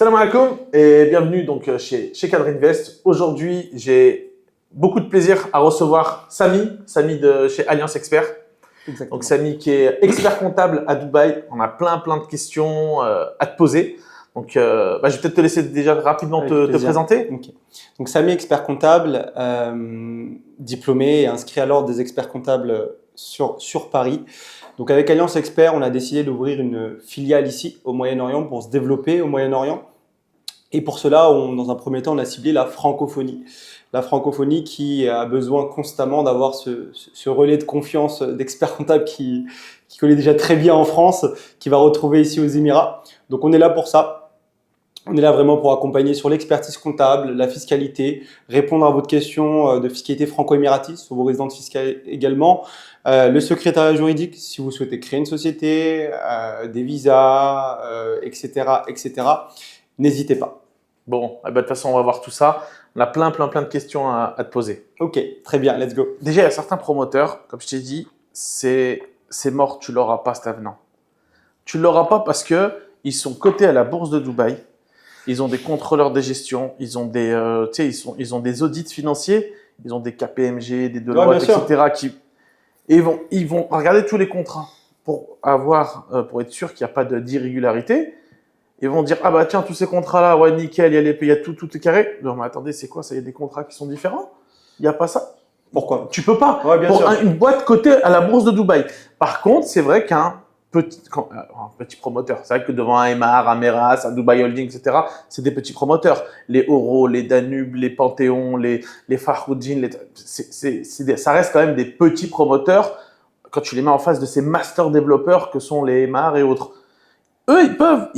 Salam alaikum et bienvenue donc chez Cadre Invest. Aujourd'hui, j'ai beaucoup de plaisir à recevoir Samy de chez Alliance Expert. Exactement. Donc Samy qui est expert comptable à Dubaï. On a plein de questions à te poser. Donc je vais peut-être te laisser déjà rapidement te présenter. Okay. Donc Samy, expert comptable, diplômé et inscrit à l'ordre des experts comptables sur Paris. Donc avec Alliance Expert, on a décidé d'ouvrir une filiale ici au Moyen-Orient pour se développer au Moyen-Orient. Et pour cela, dans un premier temps, on a ciblé la francophonie. La francophonie qui a besoin constamment d'avoir ce relais de confiance d'experts comptables qui connaît déjà très bien en France, qui va retrouver ici aux Émirats. Donc on est là pour ça. On est là vraiment pour accompagner sur l'expertise comptable, la fiscalité, répondre à votre question de fiscalité franco-émiratie sur vos résidences fiscales également, le secrétariat juridique si vous souhaitez créer une société, des visas, etc. N'hésitez pas. Bon, de toute façon, on va voir tout ça. On a plein de questions à te poser. Ok, très bien, let's go. Déjà, il y a certains promoteurs, comme je t'ai dit, c'est mort, tu l'auras pas cet avenant. Tu l'auras pas parce que ils sont cotés à la bourse de Dubaï. Ils ont des contrôleurs de gestion, ils ont des, ils ont des audits financiers, ils ont des KPMG, des Deloitte, etc. Ils vont regarder tous les contrats pour être sûr qu'il n'y a pas d'irrégularité. Ils vont dire, ah bah tiens, tous ces contrats-là, ouais, nickel, il y a tout est carré. Non, mais attendez, c'est quoi ça? Il y a des contrats qui sont différents? Il n'y a pas ça? Pourquoi? Tu peux pas. Ouais, bien sûr. Une boîte cotée à la bourse de Dubaï. Par contre, c'est vrai qu'un petit promoteur, c'est vrai que devant un Emaar, un Meras, un Dubai Holding, etc., c'est des petits promoteurs. Les Oro, les Danube, les Panthéon, les Fakhruddin, ça reste quand même des petits promoteurs quand tu les mets en face de ces master développeurs que sont les Emaar et autres. Eux, ils peuvent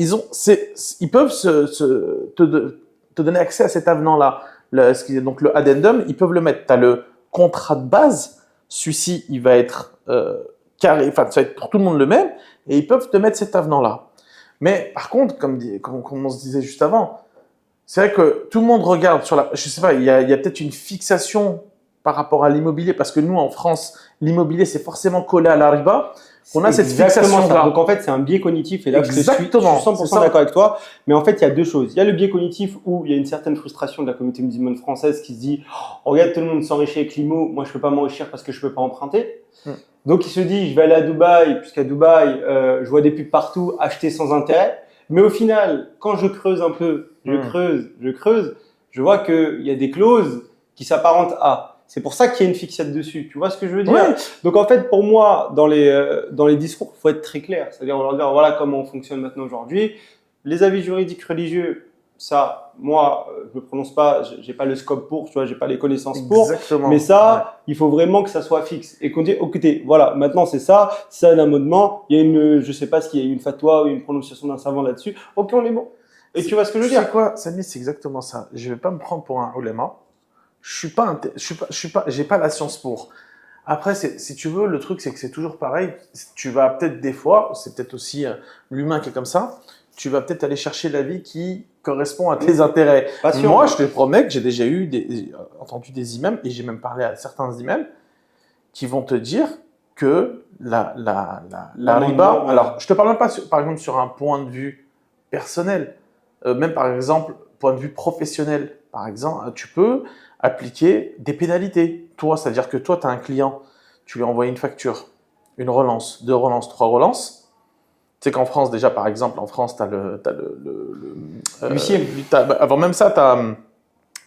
te donner accès à cet avenant-là. Donc le addendum, ils peuvent le mettre. Tu as le contrat de base, celui-ci, il va être carré, enfin, ça va être pour tout le monde le même, et ils peuvent te mettre cet avenant-là. Mais par contre, comme on se disait juste avant, c'est vrai que tout le monde regarde sur je sais pas, il y a peut-être une fixation par rapport à l'immobilier, parce que nous, en France, l'immobilier, c'est forcément collé à la riba. On a cette fixation-là. Donc en fait, c'est un biais cognitif, et là, exactement, je suis 100% d'accord avec toi. Mais en fait, il y a deux choses. Il y a le biais cognitif où il y a une certaine frustration de la communauté musulmane française qui se dit oh, regarde, tout le monde s'enrichit avec l'IMO, moi je peux pas m'enrichir parce que je peux pas emprunter. Donc il se dit je vais aller à Dubaï, puisqu'à Dubaï, je vois des pubs partout, acheter sans intérêt. Mais au final, quand je creuse un peu, je creuse, je vois qu'il y a des clauses qui s'apparentent à. C'est pour ça qu'il y a une fixette dessus. Tu vois ce que je veux dire? Ouais. Donc en fait, pour moi, dans les discours, il faut être très clair. C'est-à-dire, on va leur dire voilà comment on fonctionne maintenant aujourd'hui. Les avis juridiques religieux, ça, moi, je me prononce pas, j'ai pas le scope pour, tu vois, j'ai pas les connaissances pour. Exactement. Mais ça, il faut vraiment que ça soit fixe et qu'on dise, écoutez, voilà, maintenant c'est ça, c'est un amendement. Il y a je sais pas s'il y a une fatwa ou une prononciation d'un savant là-dessus. Ok, on est bon. Et tu vois ce que je veux dire? Tu sais quoi, Samy, c'est exactement ça. Je vais pas me prendre pour un ulama. J'ai pas la science pour. Après, si tu veux, le truc, c'est que c'est toujours pareil. Tu vas peut-être des fois, c'est peut-être aussi l'humain qui est comme ça, tu vas peut-être aller chercher l'avis qui correspond à tes intérêts. Moi, je te promets que j'ai déjà entendu des imams, et j'ai même parlé à certains imams, qui vont te dire que la riba, alors je te parle même pas par exemple sur un point de vue personnel, même par exemple, point de vue professionnel, par exemple, tu peux appliquer des pénalités. Toi, c'est-à-dire que toi, tu as un client, tu lui envoies une facture, une relance, 2 relances, 3 relances. Tu sais qu'en France, déjà, par exemple, en France, tu as l'huissier. Avant même ça,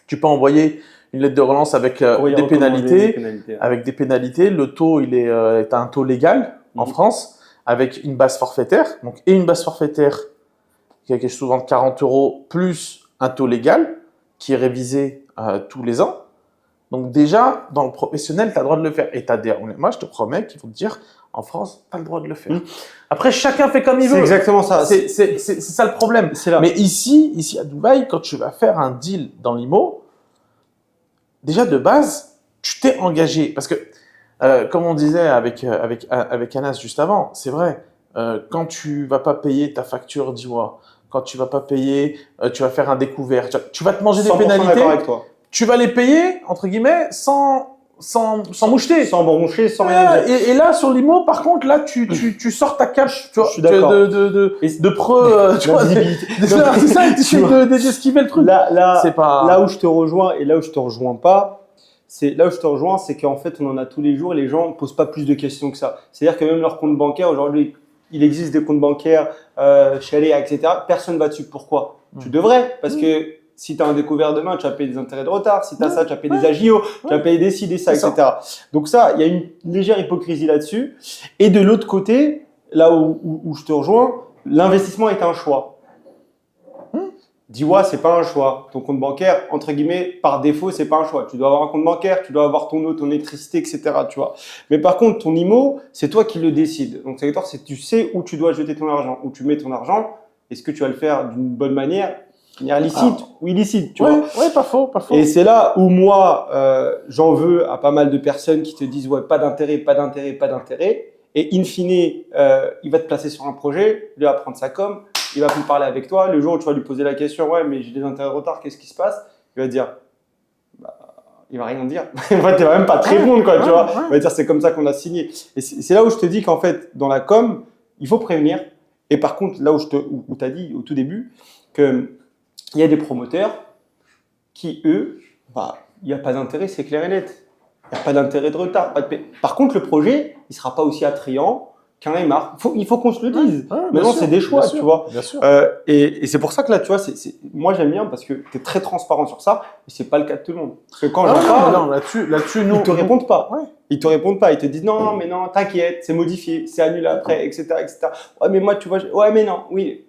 tu peux envoyer une lettre de relance avec des pénalités. Avec des pénalités. Le taux, il est un taux légal en France, avec une base forfaitaire. Donc, et une base forfaitaire qui est souvent de 40 € plus un taux légal qui est révisé tous les ans. Donc déjà, dans le professionnel, tu as le droit de le faire. Et moi, je te promets qu'ils vont te dire, en France, tu as le droit de le faire. Après, chacun fait comme il veut. C'est exactement ça. C'est ça le problème. Mais ici à Dubaï, quand tu vas faire un deal dans l'IMO, déjà de base, tu t'es engagé. Parce que, comme on disait avec Anas juste avant, c'est vrai, quand tu vas pas payer ta facture d'IWA, quand tu vas pas payer, tu vas faire un découvert, tu vas te manger des pénalités. Avec toi. Tu vas les payer, entre guillemets, sans sans moucheter. Sans broncher, sans rien dire. Et là, sur l'IMO, par contre, là, tu sors ta cape, tu vois, Je suis d'accord. de preux, tu vois, c'est ça, tu essaies d'esquiver le truc. C'est pas... Là où je te rejoins et là où je te rejoins pas, c'est qu'en fait, on en a tous les jours et les gens ne posent pas plus de questions que ça. C'est-à-dire que même leur compte bancaire, aujourd'hui, il existe des comptes bancaires chez Aléa, etc. Personne ne va dessus. Pourquoi? Tu devrais, parce que si tu as un découvert demain, tu vas payer des intérêts de retard. Si tu as ça, tu vas payer des AGIO, tu vas payer des ci, des ça, etc. Donc ça, il y a une légère hypocrisie là-dessus. Et de l'autre côté, là où je te rejoins, l'investissement est un choix. Dis-moi, c'est pas un choix. Ton compte bancaire, entre guillemets, par défaut, c'est pas un choix. Tu dois avoir un compte bancaire, tu dois avoir ton eau, ton électricité, etc. Tu vois. Mais par contre, ton IMO, c'est toi qui le décides. Donc, c'est que tu sais où tu dois jeter ton argent, où tu mets ton argent. Est-ce que tu vas le faire d'une bonne manière licite ou illicite, tu vois. Ouais, pas faux. Et c'est là où moi, j'en veux à pas mal de personnes qui te disent ouais, pas d'intérêt. Et in fine, il va te placer sur un projet, il va prendre sa com, il va plus parler avec toi. Le jour où tu vas lui poser la question, ouais, mais j'ai des intérêts de retard, qu'est-ce qui se passe? Il va te dire, il va rien dire. En fait, il va même pas te répondre, quoi, tu vois. Il va dire, c'est comme ça qu'on a signé. Et c'est là où je te dis qu'en fait, dans la com, il faut prévenir. Et par contre, là où tu as dit au tout début que il y a des promoteurs qui, eux, il n'y a pas d'intérêt, c'est clair et net. Il n'y a pas d'intérêt de retard. Par contre, le projet, il ne sera pas aussi attrayant qu'un Aymar. Il faut qu'on se le dise. Maintenant, c'est des choix, tu vois. Bien sûr. Et c'est pour ça que là, tu vois, moi, j'aime bien parce que tu es très transparent sur ça, mais ce n'est pas le cas de tout le monde. Parce que quand j'en parle, là-dessus, ils ne te répondent pas. Ouais. Ils te répondent pas. Ils te disent non, mais non, t'inquiète, c'est modifié, c'est annulé après, etc., etc. Ouais, mais moi, tu vois, ouais, mais non, oui.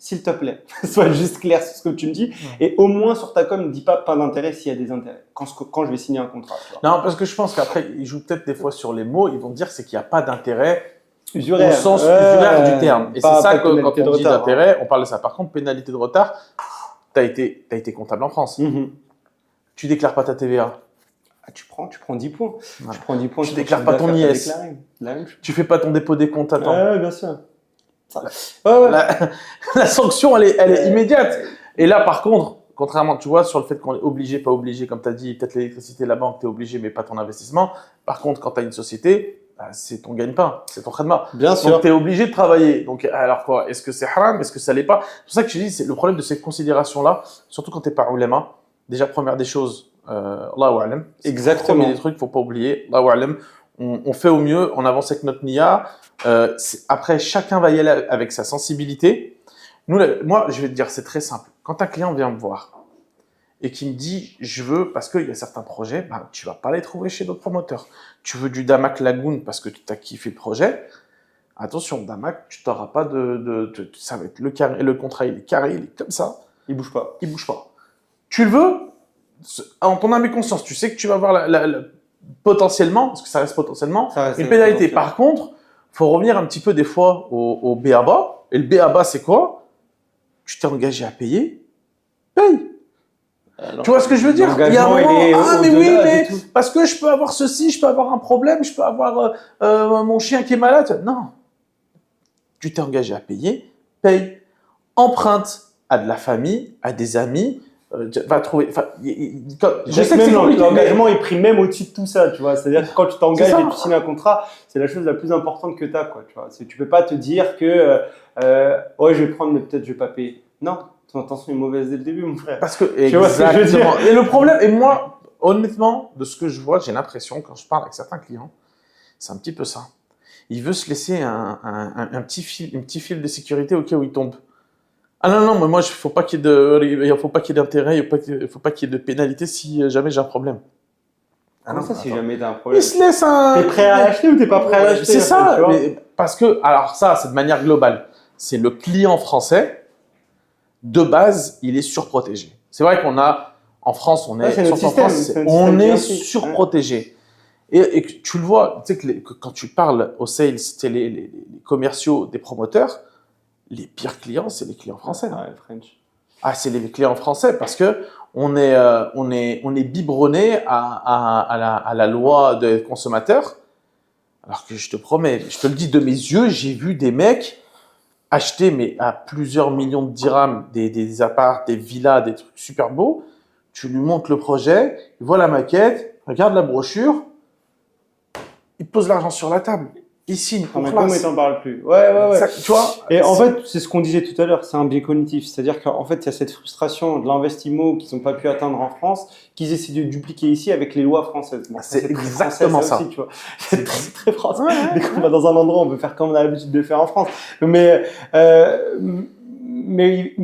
S'il te plaît, sois juste clair sur ce que tu me dis. Et au moins sur ta com, ne dis pas d'intérêt s'il y a des intérêts. Quand je vais signer un contrat. Non, parce que je pense qu'après, ils jouent peut-être des fois sur les mots. Ils vont dire c'est qu'il n'y a pas d'intérêt usuraire. Au sens usuraire du terme. Et c'est ça que quand on dit d'intérêt, on parle de ça. Par contre, pénalité de retard, tu as été comptable en France. Tu déclares pas ta TVA. Tu prends 10 points. Voilà. Tu prends 10 points. Tu déclares pas ton IS. Tu fais pas ton dépôt des comptes à temps. Bien sûr. La sanction, elle est immédiate. Et là, par contre, contrairement, tu vois, sur le fait qu'on est obligé, pas obligé, comme tu as dit, peut-être l'électricité, la banque, tu es obligé, mais pas ton investissement. Par contre, quand tu as une société, c'est ton gagne-pain, c'est ton khadma. Bien sûr. Donc, tu es obligé de travailler. Donc, alors quoi? Est-ce que c'est haram? Est-ce que ça l'est pas? C'est pour ça que je dis, c'est le problème de ces considérations-là, surtout quand tu n'es pas ulama. Déjà, première des choses, Allahu a'lam. Exactement. Premier des trucs, faut pas oublier, Allahu a'lam. On fait au mieux, on avance avec notre niya. Après, chacun va y aller avec sa sensibilité. Moi, je vais te dire, c'est très simple. Quand un client vient me voir et qui me dit, je veux, parce qu'il y a certains projets, tu vas pas les trouver chez d'autres promoteurs. Tu veux du Damac Lagoon parce que tu as kiffé le projet. Attention, Damac, tu n'auras pas ça va être le carré, le contrat, il est carré, il est comme ça. Il bouge pas. Il bouge pas. Tu le veux, en ton âme et conscience, tu sais que tu vas avoir potentiellement, parce que ça reste potentiellement, une pénalité. Par contre, il faut revenir un petit peu des fois au B.A.B.A. Et le B.A.B.A. c'est quoi? Tu t'es engagé à payer, paye. Alors, tu vois ce que je veux dire? Il y a un moment, mais oui, mais parce que je peux avoir ceci, je peux avoir un problème, je peux avoir mon chien qui est malade. Non. Tu t'es engagé à payer, paye. Emprunte à de la famille, à des amis. Va trouver. Je sais que l'engagement est pris même au-dessus de tout ça, tu vois. C'est-à-dire que quand tu t'engages et tu signes un contrat, c'est la chose la plus importante que tu as, quoi. Tu vois. Tu peux pas te dire que ouais, je vais prendre, mais peut-être je vais pas payer. Non, ton intention est mauvaise dès le début, mon frère. Parce que exactement. Et le problème, et moi, honnêtement, de ce que je vois, j'ai l'impression quand je parle avec certains clients, c'est un petit peu ça. Il veut se laisser un petit fil de sécurité au cas où il tombe. Ah non, mais moi, il ne faut pas qu'il y ait d'intérêt, il ne faut pas qu'il y ait de pénalité si jamais j'ai un problème. Comment ça, si jamais tu as un problème? Il se laisse un... T'es prêt à l'acheter ou t'es pas prêt à l'acheter? C'est ça, parce que, alors ça, c'est de manière globale. C'est le client français, de base, il est surprotégé. C'est vrai qu'on a, en France, on est surprotégé. Et tu le vois, tu sais que quand tu parles aux sales, les commerciaux des promoteurs, les pires clients, c'est les clients français. C'est les clients français parce que on est biberonné à la loi des consommateurs. Alors que je te promets, je te le dis de mes yeux, j'ai vu des mecs acheter à plusieurs millions de dirhams des apparts, des villas, des trucs super beaux. Tu lui montres le projet, il voit la maquette, regarde la brochure, il pose l'argent sur la table. Il signe pour Comment classe. il t'en parle plus? Ouais. Ça, tu vois, Et en fait, c'est ce qu'on disait tout à l'heure, c'est un biais cognitif. C'est-à-dire qu'en fait, il y a cette frustration de l'investissement qu'ils n'ont pas pu atteindre en France, qu'ils essaient de dupliquer ici avec les lois françaises. Bon, c'est très exactement français, ça. aussi, tu vois. C'est très, très français. Ouais. Dès qu'on va dans un endroit, on veut faire comme on a l'habitude de faire en France. Mais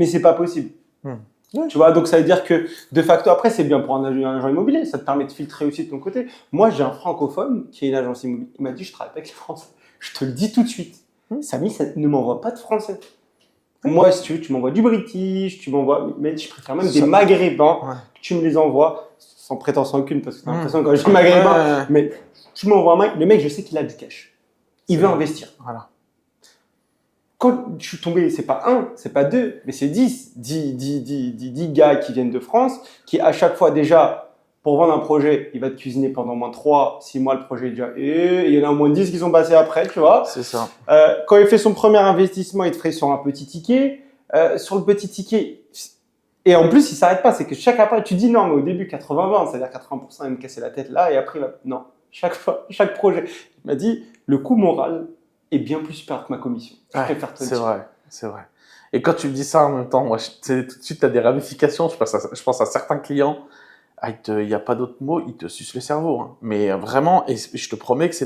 c'est pas possible. Ouais. Tu vois, donc ça veut dire que de facto, après, c'est bien pour un agent immobilier, ça te permet de filtrer aussi de ton côté. Moi, j'ai un francophone qui est une agence immobilière. Il m'a dit, je travaille avec les Français. Je te le dis tout de suite. Samy, ça ne m'envoie pas de Français. Moi, si tu veux, tu m'envoies du British, tu m'envoies, mais je préfère même des Maghrébins, que tu me les envoies, sans prétention aucune, parce que t'as l'impression quand je dis Maghrébin, mais tu m'envoies un mec, le mec, je sais qu'il a du cash. Il veut investir. Voilà. Quand je suis tombé, c'est pas un, c'est pas deux, mais c'est 10 gars qui viennent de France, qui à chaque fois déjà, pour vendre un projet, il va te cuisiner pendant au moins 3-6 mois le projet déjà. Et il y en a au moins 10 qui sont passés après, tu vois. C'est ça. Quand il fait son premier investissement, il te ferait sur un petit ticket. Sur le petit ticket, et en plus, il s'arrête pas. C'est que chaque après, tu dis non, mais au début, 80-20, c'est-à-dire 80%, il me casser la tête là, et après, non. Chaque fois, chaque projet. Il m'a dit, le coût moral est bien plus super que ma commission. Je préfère te le dire. C'est vrai. Et quand tu me dis ça en même temps, moi, tout de suite, tu as des ramifications. Je pense à certains clients. Il n'y a pas d'autre mot, ils te sucent le cerveau. Hein. Mais vraiment, et je te promets que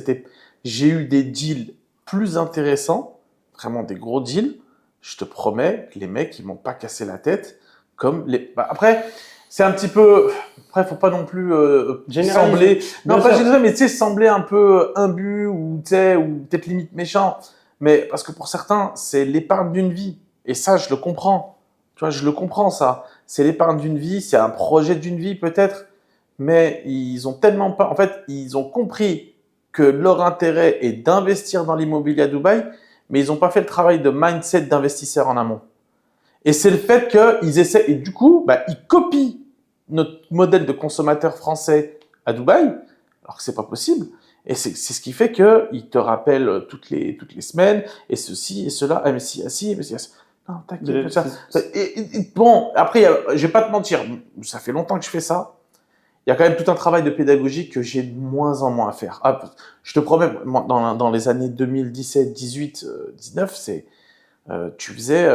j'ai eu des deals plus intéressants, vraiment des gros deals. Je te promets que les mecs, ils m'ont pas cassé la tête comme les. Après, c'est un petit peu. Après, faut pas non plus sembler. Non, pas général, mais tu sais, sembler un peu imbu ou peut-être limite méchant. Mais parce que pour certains, c'est l'épargne d'une vie. Et ça, je le comprends. Tu vois, je le comprends, ça. C'est l'épargne d'une vie, c'est un projet d'une vie peut-être, mais ils ont tellement pas. En fait, ils ont compris que leur intérêt est d'investir dans l'immobilier à Dubaï, mais ils n'ont pas fait le travail de mindset d'investisseur en amont. Et c'est le fait qu'ils essaient, et du coup, ils copient notre modèle de consommateur français à Dubaï, alors que c'est pas possible. Et c'est ce qui fait qu'ils te rappellent toutes les semaines, et ceci et cela, ah mais si, mais si. Non, t'inquiète, bon, après, je vais pas te mentir, ça fait longtemps que je fais ça. Il y a quand même tout un travail de pédagogie que j'ai de moins en moins à faire. Ah, je te promets, dans les années 2017, 18, 19, tu faisais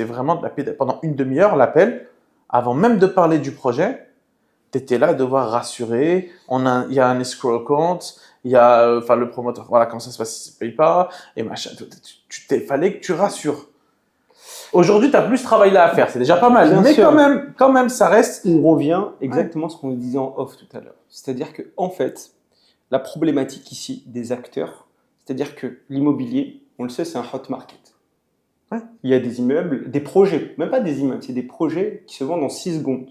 vraiment de la pédagogie. Pendant une demi-heure, l'appel, avant même de parler du projet, tu étais là à devoir rassurer. Il y a un escrow account, il y a le promoteur, voilà comment ça se passe s'il ne paye pas, et machin. Fallait que tu rassures. Aujourd'hui, tu as plus ce travail-là à faire, c'est déjà pas mal. Bien mais sûr. quand même, ça reste. On revient exactement à ce qu'on disait en off tout à l'heure. C'est-à-dire que, en fait, la problématique ici des acteurs, c'est-à-dire que l'immobilier, on le sait, c'est un hot market. Ouais. Il y a des immeubles, des projets, même pas des immeubles, c'est des projets qui se vendent en 6 secondes.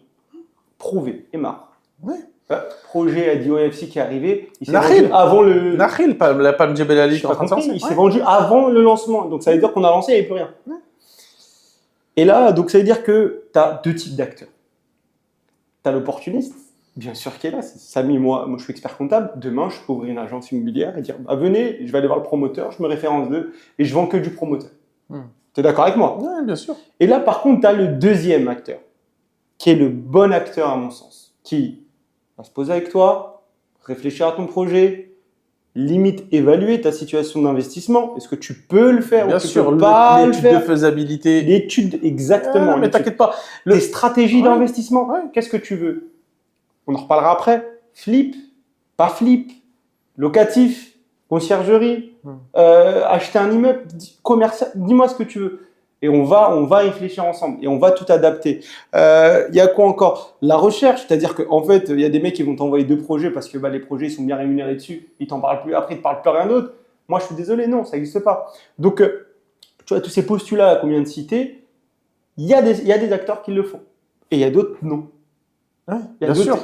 Prouvé et marre. Ouais. Projet à DOFC qui est arrivé, il s'est vendu avant le. Nakhil, la Palm Jebel Ali qui est en train de sortir. Il s'est vendu avant le lancement. Donc ça veut dire qu'on a lancé, il n'y avait plus rien. Ouais. Et là, donc ça veut dire que tu as deux types d'acteurs. Tu as l'opportuniste, bien sûr, qui est là. Samy, moi, je suis expert comptable. Demain, je peux ouvrir une agence immobilière et dire venez, je vais aller voir le promoteur, je me référence d'eux et je vends que du promoteur. Tu es d'accord avec moi? Oui, bien sûr. Et là, par contre, tu as le deuxième acteur, qui est le bon acteur à mon sens, qui va se poser avec toi, réfléchir à ton projet, limite évaluer ta situation d'investissement. Est-ce que tu peux le faire bien ou tu sûr, peux pas le faire? De faisabilité. L'étude, exactement. Mais t'inquiète pas. Les stratégies d'investissement. Ouais. Qu'est-ce que tu veux? On en reparlera après. Flip, pas flip, locatif, conciergerie, acheter un immeuble, commercial. Dis-moi ce que tu veux. Et on va réfléchir ensemble et on va tout adapter. Il y a quoi encore? La recherche, c'est-à-dire qu'en fait, il y a des mecs qui vont t'envoyer 2 projets parce que les projets ils sont bien rémunérés dessus. Ils t'en parlent plus après, ils te parlent plus rien d'autre. Moi, je suis désolé, non, ça n'existe pas. Donc, tu vois, tous ces postulats qu'on vient de citer, il y a des acteurs qui le font et il y a d'autres non. Ouais, bien sûr.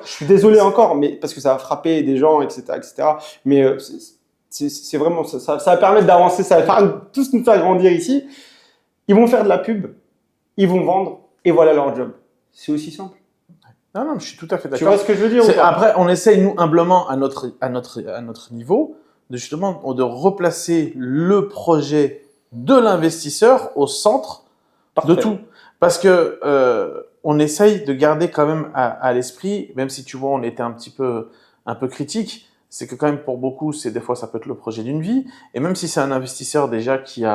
Je suis désolé encore, mais parce que ça va frapper des gens, etc., etc. Mais c'est vraiment ça va permettre d'avancer, ça va tous nous faire grandir ici. Ils vont faire de la pub, ils vont vendre, et voilà leur job. C'est aussi simple. Non, je suis tout à fait d'accord. Tu vois ce que je veux dire? Après, on essaye, nous, humblement, à notre niveau, de replacer le projet de l'investisseur au centre de tout. Parce que on essaye de garder quand même à l'esprit, même si tu vois, on était un petit peu un peu critique, c'est que quand même pour beaucoup, des fois ça peut être le projet d'une vie. Et même si c'est un investisseur déjà qui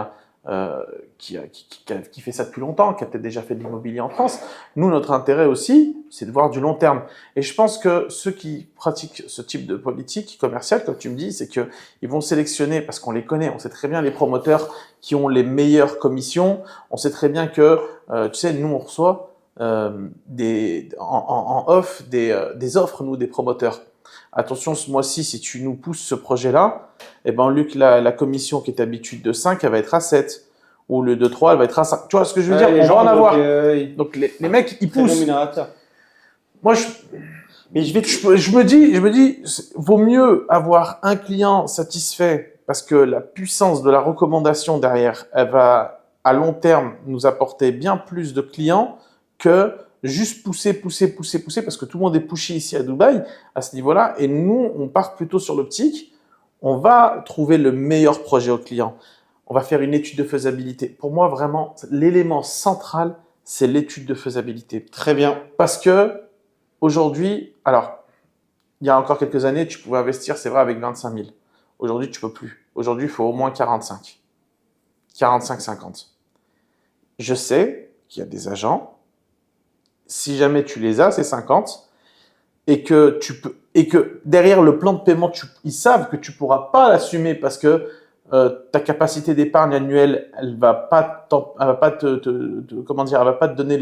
fait ça depuis longtemps, qui a peut-être déjà fait de l'immobilier en France, nous, notre intérêt aussi, c'est de voir du long terme. Et je pense que ceux qui pratiquent ce type de politique commerciale, comme tu me dis, c'est qu'ils vont sélectionner, parce qu'on les connaît, on sait très bien les promoteurs qui ont les meilleures commissions, on sait très bien que, tu sais, nous, on reçoit en off des offres, nous, des promoteurs. Attention, ce mois-ci, si tu nous pousses ce projet-là, eh ben, Luc, la commission qui est d'habitude de 5, elle va être à 7. Ou le de 3, elle va être à 5. Tu vois ce que je veux dire? les On gens va en avoir. Donc, Les mecs, ils très poussent. rémunérateur. Moi, Mais je me dis, vaut mieux avoir un client satisfait parce que la puissance de la recommandation derrière, elle va, à long terme, nous apporter bien plus de clients que juste pousser, parce que tout le monde est pushy ici à Dubaï, à ce niveau-là. Et nous, on part plutôt sur l'optique. On va trouver le meilleur projet au client. On va faire une étude de faisabilité. Pour moi, vraiment, l'élément central, c'est l'étude de faisabilité. Très bien. Parce que aujourd'hui, alors, il y a encore quelques années, tu pouvais investir, c'est vrai, avec 25 000. Aujourd'hui, tu peux plus. Aujourd'hui, il faut au moins 45. 45, 50. Je sais qu'il y a des agents, si jamais tu les as, c'est 50, et que derrière le plan de paiement, ils savent que tu pourras pas l'assumer parce que ta capacité d'épargne annuelle, elle va pas te donner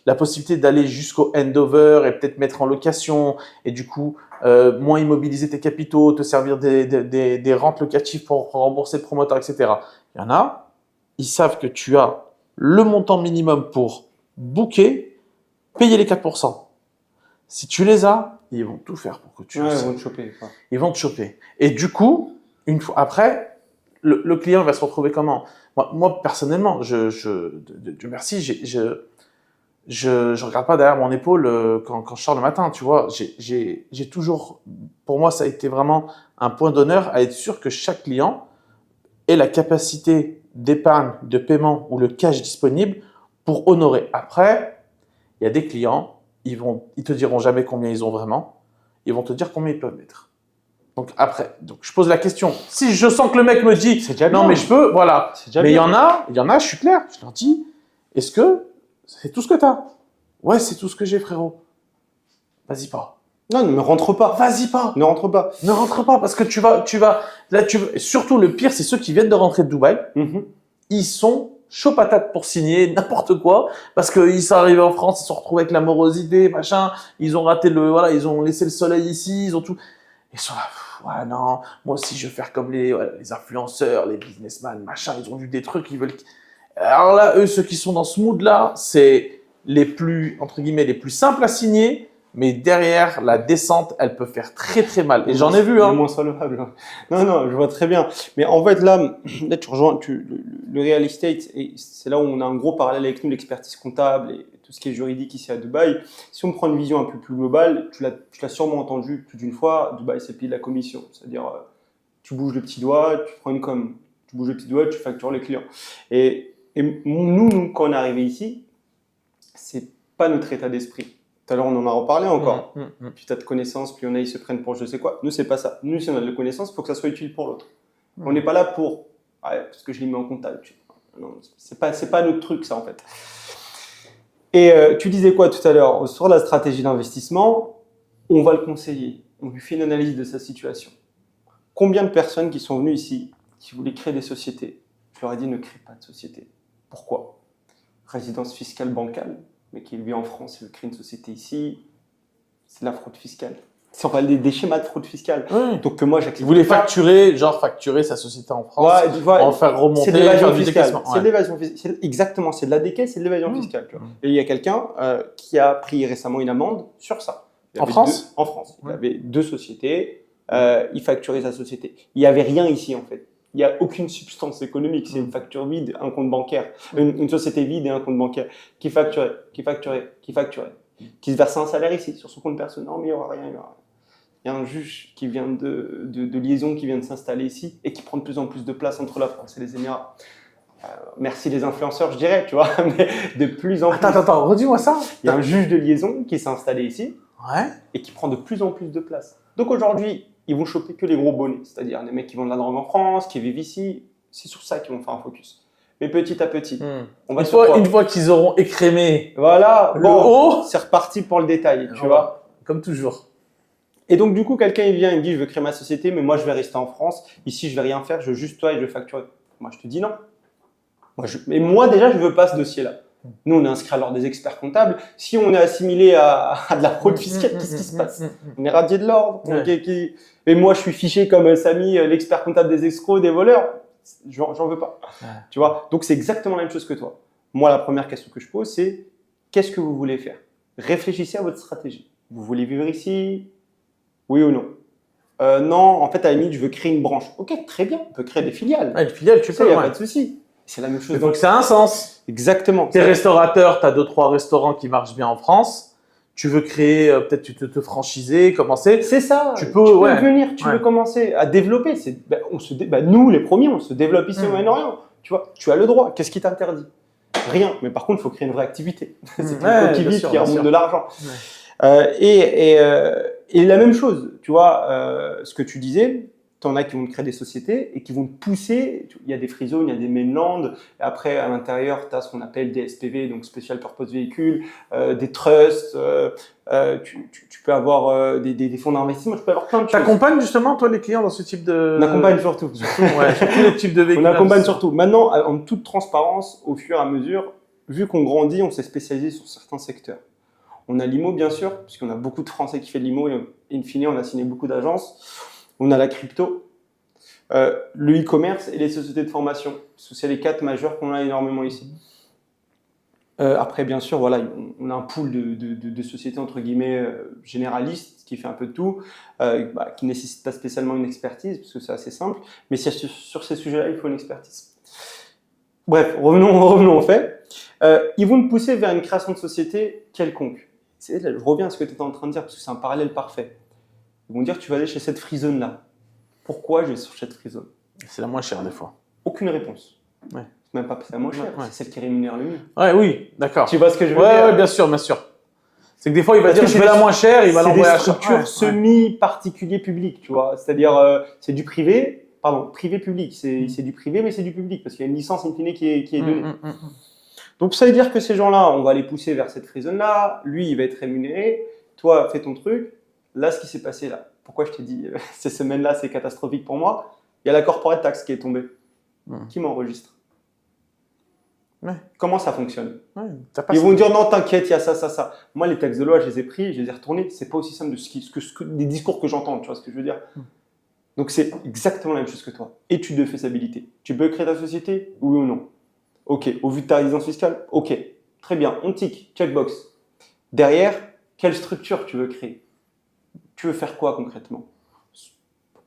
la possibilité d'aller jusqu'au handover et peut-être mettre en location et du coup moins immobiliser tes capitaux, te servir des rentes locatives pour rembourser le promoteur, etc. Il y en a, ils savent que tu as le montant minimum pour booker, payer les 4%. Si tu les as, ils vont tout faire pour que tu ils vont te choper. Quoi. Ils vont te choper. Et du coup, une fois après, le client va se retrouver comment? Moi, personnellement, Dieu merci, je regarde pas derrière mon épaule quand je sors le matin, tu vois. J'ai toujours, pour moi, ça a été vraiment un point d'honneur à être sûr que chaque client ait la capacité d'épargne, de paiement ou le cash disponible pour honorer. Après, il y a des clients, ils te diront jamais combien ils ont vraiment, ils vont te dire combien ils peuvent mettre. Donc après, je pose la question. Si je sens que le mec me dit non mais je peux, voilà. Mais il y en a, je suis clair. Je leur dis, est-ce que c'est tout ce que tu as? Ouais, c'est tout ce que j'ai, frérot. Vas-y pas. Non, ne rentre pas. Vas-y pas. Ne rentre pas. Ne rentre pas parce que surtout le pire, c'est ceux qui viennent de rentrer de Dubaï. Ils sont chaud patate pour signer n'importe quoi parce qu'ils sont arrivés en France, ils se sont retrouvés avec la morosité, machin. Ils ont raté ils ont laissé le soleil ici, ils ont tout. Ils sont là, ouais, non, moi aussi je veux faire comme les influenceurs, les businessmen, machin, ils ont vu des trucs, ils veulent. Alors là, eux, ceux qui sont dans ce mood-là, c'est les plus, entre guillemets, les plus simples à signer, mais derrière, la descente, elle peut faire très très mal. Et j'en ai vu, hein. Le moins solvable. Non, je vois très bien. Mais en fait, là tu rejoins le real estate, et c'est là où on a un gros parallèle avec nous, l'expertise comptable et tout ce qui est juridique ici à Dubaï. Si on prend une vision un peu plus globale, tu l'as sûrement entendu plus d'une fois, Dubaï, c'est le pays de la commission. C'est-à-dire, tu bouges le petit doigt, tu prends une com. Tu bouges le petit doigt, tu factures les clients. Et nous, quand on est arrivé ici, c'est pas notre état d'esprit. Tout à l'heure, on en a reparlé encore. Plus tu as de connaissances, plus ils se prennent pour je sais quoi. Nous, c'est pas ça. Nous, si on a de connaissances, il faut que ça soit utile pour l'autre. On n'est pas là pour parce que je l'ai mis en comptable. Non, c'est pas notre truc, ça, en fait. Et tu disais quoi tout à l'heure? Sur la stratégie d'investissement, on va le conseiller. On lui fait une analyse de sa situation. Combien de personnes qui sont venues ici, qui voulaient créer des sociétés, je leur ai dit ne crée pas de société. Pourquoi? Résidence fiscale bancale. Mais qui vit en France, il veut créer une société ici, c'est de la fraude fiscale. Si on parle des schémas de fraude fiscale. Oui. Donc que moi j'accepte. Il voulait facturer sa société en France, en faire remonter, c'est de l'évasion fiscale. C'est de l'évasion fiscale. Exactement, c'est de la décaisse, c'est de l'évasion fiscale. Tu vois. Et il y a quelqu'un qui a pris récemment une amende sur ça. En France? En France. Il avait 2 sociétés, il facturait sa société. Il n'y avait rien ici en fait. Il n'y a aucune substance économique. C'est une facture vide, un compte bancaire. Une société vide et un compte bancaire qui facturait, qui se versait un salaire ici, sur son compte personnel. Non, mais il n'y aura rien, Il y a un juge qui vient de liaison, qui vient de s'installer ici et qui prend de plus en plus de place entre la France et les Émirats. Merci les influenceurs, je dirais, tu vois, mais de plus en plus. Attends, redis-moi ça. Il y a un juge de liaison qui s'est installé ici Ouais. et qui prend de plus en plus de place. Donc aujourd'hui, ils vont choper que les gros bonnets, c'est-à-dire des mecs qui vendent de la drogue en France, qui vivent ici. C'est sur ça qu'ils vont faire un focus. Mais petit à petit, on va Une fois qu'ils auront écrémé voilà, le haut, c'est reparti pour le détail, tu vois. Comme toujours. Et donc du coup, quelqu'un il vient, il me dit je veux créer ma société, mais moi je vais rester en France. Ici, je vais rien faire, je veux juste toi et je vais facturer. Moi, je te dis non. Mais moi déjà, je veux pas ce dossier-là. Nous, on est inscrit à l'ordre des experts comptables. Si on est assimilé à de la fraude fiscale, qu'est-ce qui se passe? On est radié de l'ordre. Ouais. Et moi, je suis fiché comme Samy, l'expert comptable des escrocs, des voleurs. J'en veux pas. Ouais. Tu vois? Donc, c'est exactement la même chose que toi. Moi, la première question que je pose, c'est qu'est-ce que vous voulez faire? Réfléchissez à votre stratégie. Vous voulez vivre ici? Oui ou non? Non, en fait, à la limite, je veux créer une branche. Ok, très bien. On peut créer des filiales. Une filiale, tu Ça, peux. il n'y a pas de souci. C'est la même chose. Donc, ça a un sens. Exactement. T'es restaurateur, tu as 2-3 restaurants qui marchent bien en France. Tu veux créer, peut-être tu te franchiser, commencer. C'est ça. Tu peux venir, tu veux commencer à développer. Nous, les premiers, on se développe ici au Moyen-Orient. Tu vois, tu as le droit. Qu'est-ce qui t'interdit? Rien. Mais par contre, il faut créer une vraie activité. C'est une coquille vide qui remonte de l'argent. Et la même chose, tu vois, ce que tu disais, tu en as qui vont te créer des sociétés et qui vont te pousser. Il y a des free zones, il y a des mainlands. Et après, à l'intérieur, tu as ce qu'on appelle des SPV, donc Special Purpose Véhicules, des trusts. Tu peux avoir des fonds d'investissement, tu peux avoir plein de choses. T'accompagnes justement, toi, les clients dans ce type de… On accompagne surtout. Ouais, sur tous les types de véhicules. On accompagne surtout. Maintenant, en toute transparence, au fur et à mesure, vu qu'on grandit, on s'est spécialisé sur certains secteurs. On a l'IMO, bien sûr, puisqu'on a beaucoup de Français qui font de l'IMO et in fine, on a signé beaucoup d'agences. On a la crypto, le e-commerce et les sociétés de formation. C'est les 4 majeurs qu'on a énormément ici. Après, bien sûr, voilà, on a un pool de sociétés, entre guillemets, généralistes, qui fait un peu de tout, qui ne nécessite pas spécialement une expertise, parce que c'est assez simple. Mais sur ces sujets-là, il faut une expertise. Bref, revenons au fait. Ils vont te pousser vers une création de société quelconque. Je reviens à ce que tu étais en train de dire, parce que c'est un parallèle parfait. Ils vont dire, tu vas aller chez cette free zone-là. Pourquoi je vais sur cette free zone? C'est la moins chère des fois. Aucune réponse. Ouais. C'est même pas la moins chère, c'est celle qui rémunère le mieux. Ouais, oui, d'accord. Tu vois ce que je veux dire? Ouais, bien sûr, bien sûr. C'est que des fois, il va dire, je veux la moins chère, il va l'envoyer à C'est des structures semi-particulier public, tu vois. C'est-à-dire, c'est du privé, privé-public. C'est du privé, mais c'est du public, parce qu'il y a une licence in fine qui est donnée. Donc, ça veut dire que ces gens-là, on va les pousser vers cette free zone-là. Lui, il va être rémunéré. Toi, fais ton truc. Là, ce qui s'est passé là, pourquoi je t'ai dit ces semaines-là, c'est catastrophique pour moi, il y a la corporate tax qui est tombée. Qui m'enregistre? Comment ça fonctionne? Ils vont dire non, t'inquiète, il y a ça, ça, ça. Moi, les textes de loi, je les ai pris, je les ai retournés. C'est pas aussi simple des discours que j'entends, tu vois ce que je veux dire? Donc, c'est exactement la même chose que toi. Étude de faisabilité. Tu peux créer ta société? Oui ou non? Ok. Au vu de ta résidence fiscale? Ok. Très bien. On tic. Checkbox. Derrière, quelle structure tu veux créer? Tu veux faire quoi concrètement?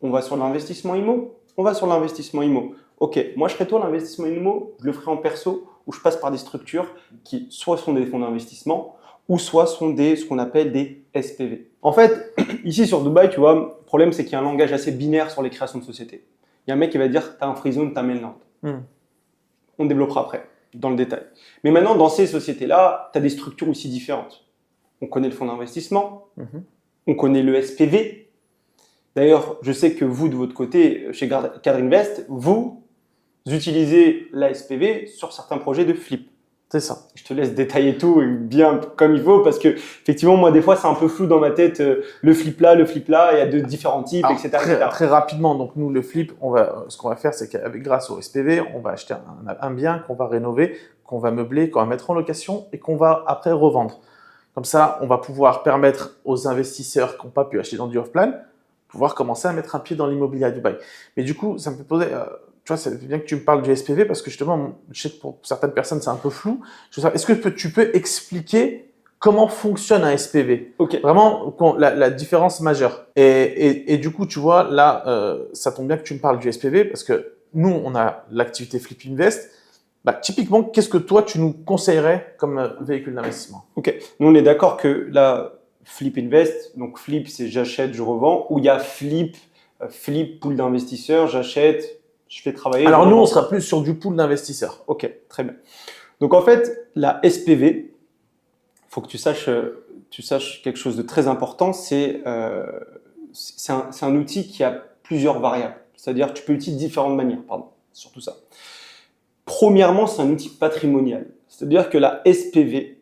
On va sur l'investissement IMO? On va sur l'investissement IMO. Ok, moi je ferai toi l'investissement IMO, je le ferai en perso, où je passe par des structures qui soit sont des fonds d'investissement, ou soit sont ce qu'on appelle des SPV. En fait, ici sur Dubaï, tu vois, le problème c'est qu'il y a un langage assez binaire sur les créations de sociétés. Il y a un mec qui va dire, tu as un free zone, tu as mainland. On développera après, dans le détail. Mais maintenant, dans ces sociétés-là, tu as des structures aussi différentes. On connaît le fonds d'investissement, on connaît le SPV. D'ailleurs, je sais que vous, de votre côté, chez Cadre Invest, vous utilisez la SPV sur certains projets de flip. C'est ça. Je te laisse détailler tout bien comme il faut parce que, effectivement, moi, des fois, c'est un peu flou dans ma tête. Le flip là, il y a de différents types, Alors, etc. Très rapidement, donc nous, le flip, ce qu'on va faire, c'est grâce au SPV, on va acheter un bien qu'on va rénover, qu'on va meubler, qu'on va mettre en location et qu'on va après revendre. Comme ça, on va pouvoir permettre aux investisseurs qui n'ont pas pu acheter dans du off-plan, pouvoir commencer à mettre un pied dans l'immobilier à Dubaï. Mais du coup, ça me fait poser… tu vois, c'est bien que tu me parles du SPV parce que justement, je sais que pour certaines personnes, c'est un peu flou. Est-ce que tu peux expliquer comment fonctionne un SPV? Vraiment, la différence majeure. Et du coup, tu vois, là, ça tombe bien que tu me parles du SPV parce que nous, on a l'activité Flip Invest. Typiquement, qu'est-ce que toi, tu nous conseillerais comme véhicule d'investissement? Ok, nous, on est d'accord que là, Flip Invest, donc Flip, c'est j'achète, je revends, ou il y a Flip, pool d'investisseurs, j'achète, je fais travailler. Alors nous, on sera plus sur du pool d'investisseurs. Ok, très bien. Donc en fait, la SPV, il faut que tu saches quelque chose de très important, c'est c'est un outil qui a plusieurs variables. C'est-à-dire que tu peux l'utiliser de différentes manières, pardon, surtout ça. Premièrement, c'est un outil patrimonial. C'est-à-dire que la SPV,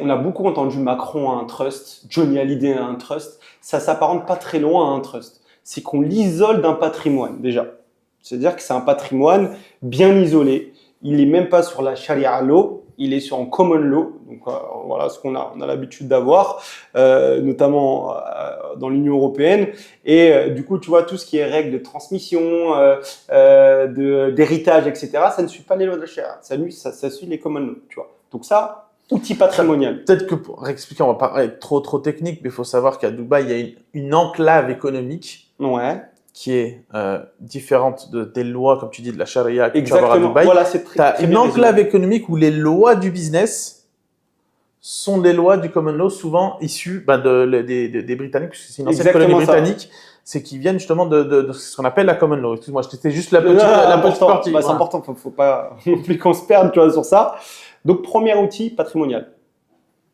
on a beaucoup entendu Macron à un trust, Johnny Hallyday à un trust. Ça s'apparente pas très loin à un trust. C'est qu'on l'isole d'un patrimoine, déjà. C'est-à-dire que c'est un patrimoine bien isolé. Il n'est même pas sur la Sharia law, il est sur un common law. Donc voilà ce qu'on a l'habitude d'avoir, notamment dans l'Union européenne. Et du coup, tu vois, tout ce qui est règles de transmission, d'héritage, etc., ça ne suit pas les lois de la Sharia. Ça suit les common law, tu vois. Donc ça, outil patrimonial. Peut-être que pour expliquer, on va pas être trop technique, mais il faut savoir qu'à Dubaï, il y a une enclave économique qui est différente des lois, comme tu dis, de la charia que tu vas avoir à Dubaï. Voilà, c'est très, très une enclave économique où les lois du business sont des lois du common law, souvent issues des Britanniques, puisque c'est une ancienne colonie britannique. C'est qu'ils viennent justement de ce qu'on appelle la common law. Excuse-moi, c'était juste la petite partie. C'est important, faut pas non plus qu'on se perde, tu vois, sur ça. Donc, premier outil patrimonial.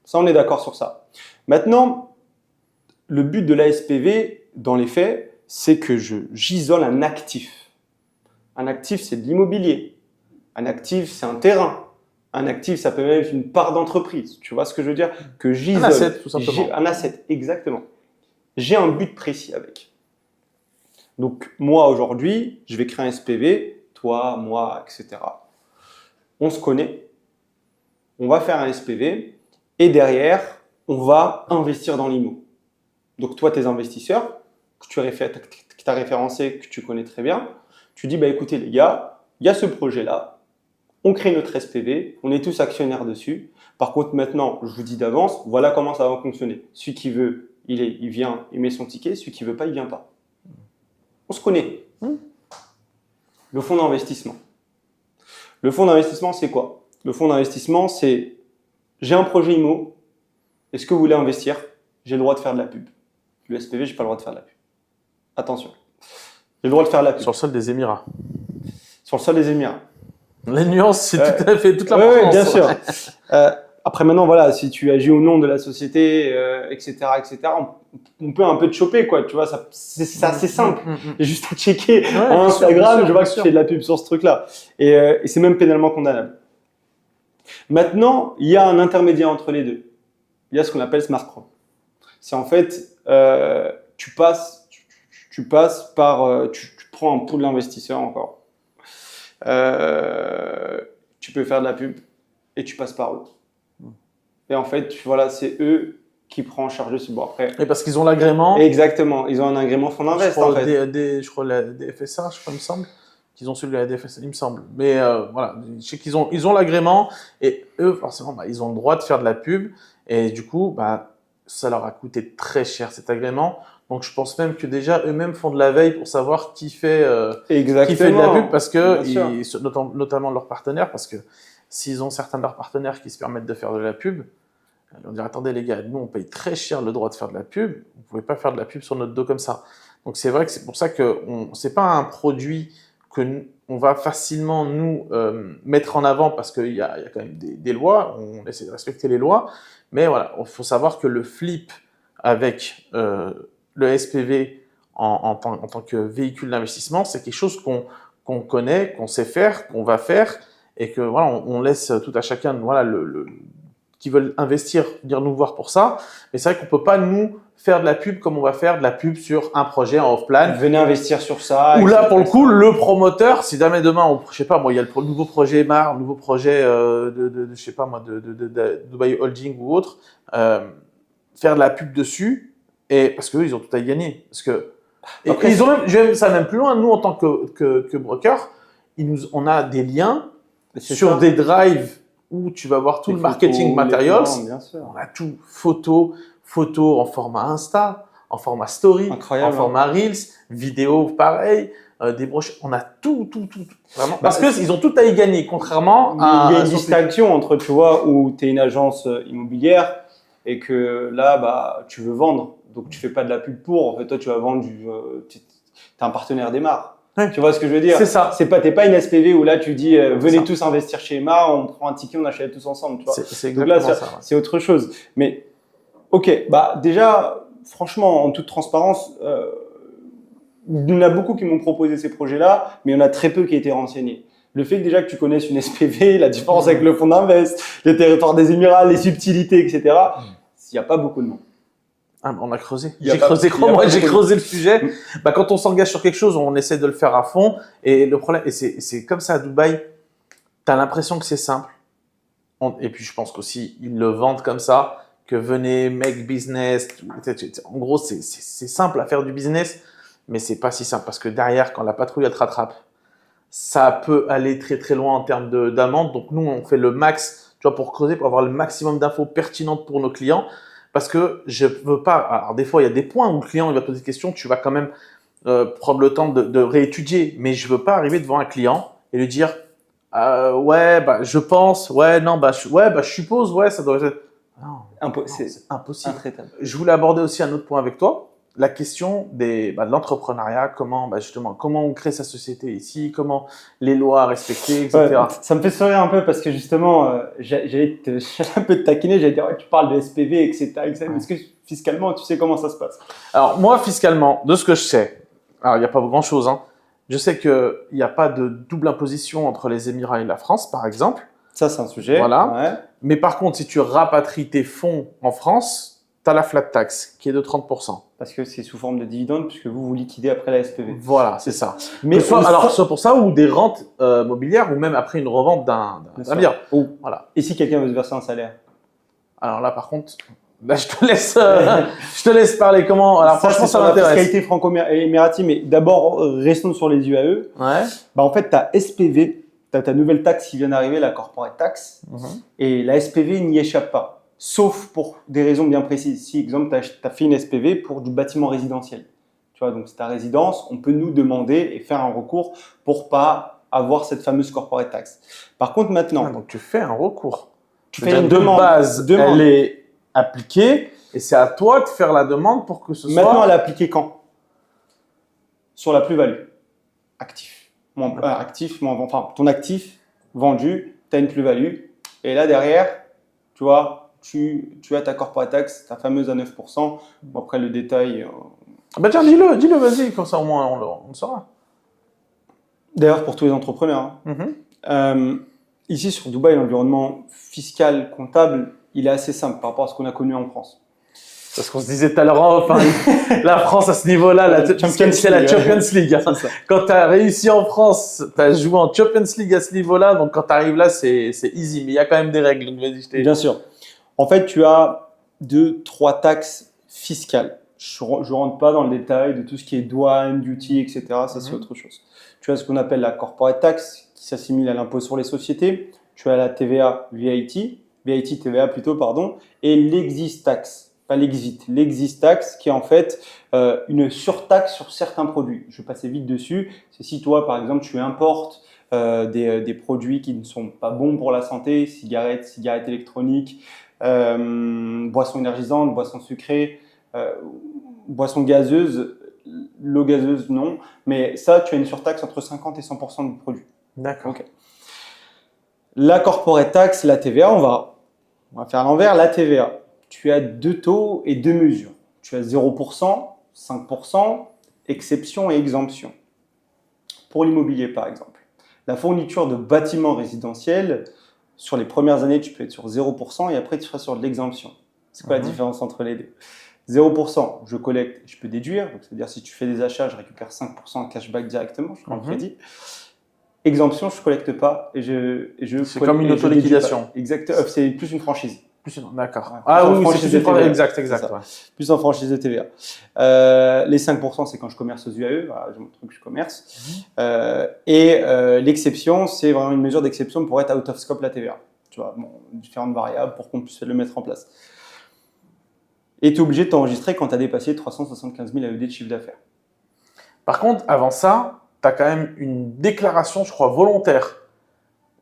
Ça, on est d'accord sur ça. Maintenant, le but de la SPV, dans les faits, c'est que j'isole un actif. Un actif, c'est de l'immobilier. Un actif, c'est un terrain. Un actif, ça peut même être une part d'entreprise. Tu vois ce que je veux dire? Que j'isole. Un asset, tout simplement. Un asset, exactement. J'ai un but précis avec. Donc, moi, aujourd'hui, je vais créer un SPV. Toi, moi, etc. On se connaît. On va faire un SPV. Et derrière, on va investir dans l'IMO. Donc, toi, tes investisseurs, que tu as référencé, que tu connais très bien, tu dis, bah, écoutez les gars, il y a ce projet-là, on crée notre SPV, on est tous actionnaires dessus. Par contre, maintenant, je vous dis d'avance, voilà comment ça va fonctionner. Celui qui veut, il vient, il met son ticket, celui qui veut pas, il vient pas. On se connaît. Le fonds d'investissement. Le fonds d'investissement, c'est quoi? Le fonds d'investissement, c'est, j'ai un projet IMO, est-ce que vous voulez investir? J'ai le droit de faire de la pub. Le SPV, j'ai pas le droit de faire de la pub. Attention. J'ai le droit de faire de la pub. Sur le sol des Émirats. Sur le sol des Émirats. Les nuances, c'est tout à fait toute la Oui, bien sûr. Après, maintenant, voilà, si tu agis au nom de la société, etc., on peut un peu te choper, quoi. Tu vois, c'est assez simple. J'ai juste à checker en Instagram, je vois que tu fais de la pub sur ce truc-là. Et c'est même pénalement condamnable. Maintenant, il y a un intermédiaire entre les deux. Il y a ce qu'on appelle smart contract. C'est en fait, tu prends un pool d'investisseurs encore. Tu peux faire de la pub et tu passes par eux. Et en fait, voilà, c'est eux qui prennent en charge ce. Bon, après. Et parce qu'ils ont l'agrément. Exactement, ils ont un agrément fonds d'invest en fait. Je crois la DFSA, il me semble. Qu'ils ont celui de la DFSA, il me semble. Mais voilà, je sais qu'ils ont l'agrément et eux, forcément, ils ont le droit de faire de la pub. Et du coup, ça leur a coûté très cher cet agrément. Donc, je pense même que déjà, eux-mêmes font de la veille pour savoir qui fait de la pub, parce que, notamment leurs partenaires, parce que s'ils ont certains de leurs partenaires qui se permettent de faire de la pub, ils vont dire, attendez les gars, nous, on paye très cher le droit de faire de la pub, vous pouvez pas faire de la pub sur notre dos comme ça. Donc, c'est vrai que c'est pour ça que c'est pas un produit qu'on va facilement nous mettre en avant, parce qu'il y a quand même des lois, on essaie de respecter les lois, mais voilà, il faut savoir que le flip avec le SPV en tant que véhicule d'investissement, c'est quelque chose qu'on connaît, qu'on sait faire, qu'on va faire, et que voilà, on laisse tout à chacun, voilà, qui veulent investir, venir nous voir pour ça. Mais c'est vrai qu'on peut pas nous faire de la pub comme on va faire de la pub sur un projet en off-plan. Venez investir sur ça. Ou là, pour le coup, le promoteur, si jamais demain, je sais pas moi, il y a le nouveau projet Mar, le nouveau projet je sais pas moi, de Dubai Holding ou autre, faire de la pub dessus, et parce qu'eux, ils ont tout à y gagner. Parce que après, ils ont même, je vais ça même plus loin. Nous, en tant que broker, on a des liens sur des drives où tu vas voir tout le marketing materials. On a tout, photos en format Insta, en format Story, en format Reels, vidéo pareil, des brochures. On a tout. Vraiment. Parce qu'ils ont tout à y gagner, contrairement à. Il y a une distinction entre, tu vois, où tu es une agence immobilière et que là, tu veux vendre. Donc, tu fais pas de la pub pour. En fait, toi, tu vas vendre t'es un partenaire d'Emar. Ouais. Tu vois ce que je veux dire? C'est ça. T'es pas une SPV où là, tu dis, venez tous investir chez Emar, on prend un ticket, on achète tous ensemble. Tu vois. C'est exactement ça. C'est autre chose. Mais, ok, déjà, franchement, en toute transparence, il y en a beaucoup qui m'ont proposé ces projets-là, mais il y en a très peu qui étaient renseignés. Le fait que déjà que tu connaisses une SPV, la différence avec le fonds d'invest, les territoires des Émirats, les subtilités, etc., il n'y a pas beaucoup de monde. Ah, on a creusé. Il y a J'ai pas- creusé, il y a crois-moi, pas j'ai beaucoup de- creusé le sujet. Quand on s'engage sur quelque chose, on essaie de le faire à fond. Et le problème, et c'est comme ça à Dubaï, tu as l'impression que c'est simple. Et puis je pense qu'aussi, ils le vendent comme ça, que venez, make business. En gros, c'est simple à faire du business, mais c'est pas si simple. Parce que derrière, quand la patrouille elle te rattrape, ça peut aller très très loin en termes d'amende. Donc nous, on fait le max, tu vois, pour creuser, pour avoir le maximum d'infos pertinentes pour nos clients. Parce que je veux pas. Alors des fois, il y a des points où le client il va te poser des questions, tu vas quand même prendre le temps de réétudier. Mais je veux pas arriver devant un client et lui dire ouais, bah je pense, ouais, non, bah je suppose, ouais, ça doit être. Non, c'est impossible. Intraitable. Je voulais aborder aussi un autre point avec toi, la question de l'entrepreneuriat, justement, comment on crée sa société ici, comment les lois à respecter, etc. Ouais, ça me fait sourire un peu parce que justement, j'allais un peu te taquiner, j'allais dire, ouais, tu parles de SPV, etc. Est-ce que fiscalement, tu sais comment ça se passe? Alors moi, fiscalement, de ce que je sais, alors il n'y a pas grand-chose, hein. Je sais qu'il n'y a pas de double imposition entre les Émirats et la France, par exemple. Ça, c'est un sujet. Voilà. Ouais. Mais par contre, si tu rapatries tes fonds en France, tu as la flat tax qui est de 30%. Parce que c'est sous forme de dividende, puisque vous liquidez après la SPV. Voilà, c'est ça. Mais soit pour ça, ou des rentes mobilières, ou même après une revente d'un bien. Voilà. Et si quelqu'un veut se verser un salaire? Alors là, par contre, là, je te laisse parler. Comment? Alors franchement, ça la m'intéresse. fiscalité franco-émirati, mais d'abord, restons sur les UAE. Ouais. En fait, tu as SPV, tu as ta nouvelle taxe qui vient d'arriver, la corporate tax, et la SPV n'y échappe pas. Sauf pour des raisons bien précises. Si, exemple, tu as fait une SPV pour du bâtiment résidentiel. Tu vois, donc c'est ta résidence, on peut nous demander et faire un recours pour pas avoir cette fameuse corporate tax. Par contre, maintenant… donc tu fais un recours. Tu fais une demande. De base, elle est appliquée et c'est à toi de faire la demande pour que ce soit… Maintenant, elle est appliquée quand? Sur la plus-value. Actif. Enfin, ton actif vendu, tu as une plus-value. Et là, derrière, tu vois, tu as ta corporate tax, ta fameuse à 9%. Bon, après, le détail… Bah tiens, dis-le, vas-y, comme ça au moins on le saura. D'ailleurs, pour tous les entrepreneurs. Ici, sur Dubaï, l'environnement fiscal, comptable, il est assez simple par rapport à ce qu'on a connu en France. C'est ce qu'on se disait tout à l'heure, enfin, la France à ce niveau-là, c'est la Champions League. Hein. Quand tu as réussi en France, tu as joué en Champions League à ce niveau-là, donc quand tu arrives là, c'est easy, mais il y a quand même des règles. Donc vas-y, Bien sûr. En fait, tu as 2-3 taxes fiscales. Je ne rentre pas dans le détail de tout ce qui est douane, duty, etc. Ça, c'est autre chose. Tu as ce qu'on appelle la corporate tax, qui s'assimile à l'impôt sur les sociétés. Tu as la TVA, VAT, TVA plutôt, pardon, et l'exit tax, pas l'exit tax, qui est en fait une surtaxe sur certains produits. Je vais passer vite dessus. C'est si toi, par exemple, tu importes des produits qui ne sont pas bons pour la santé, cigarettes électroniques, boissons énergisantes, boissons sucrées, boissons gazeuses, l'eau gazeuse, non. Mais ça, tu as une surtaxe entre 50 et 100% du produit. D'accord. Okay. La corporate tax, la TVA, on va faire à l'envers. La TVA, tu as 2 taux et 2 mesures. Tu as 0%, 5%, exception et exemption. Pour l'immobilier, par exemple. La fourniture de bâtiments résidentiels, sur les premières années, tu peux être sur 0% et après, tu seras sur de l'exemption. C'est quoi la différence entre les deux? 0%, je collecte, je peux déduire. C'est-à-dire, si tu fais des achats, je récupère 5% en cashback directement, je prends le crédit. Exemption, je ne collecte pas et je c'est comme une auto-liquidation. Exactement, c'est plus une franchise. D'accord. Ouais, ah oui, c'est plus une franchise. Exact. Ouais. Plus en franchise de TVA. Les 5%, c'est quand je commerce aux UAE. Voilà, je montre que je commerce. L'exception, c'est vraiment une mesure d'exception pour être out of scope la TVA. Tu vois, différentes variables pour qu'on puisse le mettre en place. Et tu es obligé de t'enregistrer quand tu as dépassé 375 000 AED de chiffre d'affaires. Par contre, avant ça, tu as quand même une déclaration, je crois, volontaire.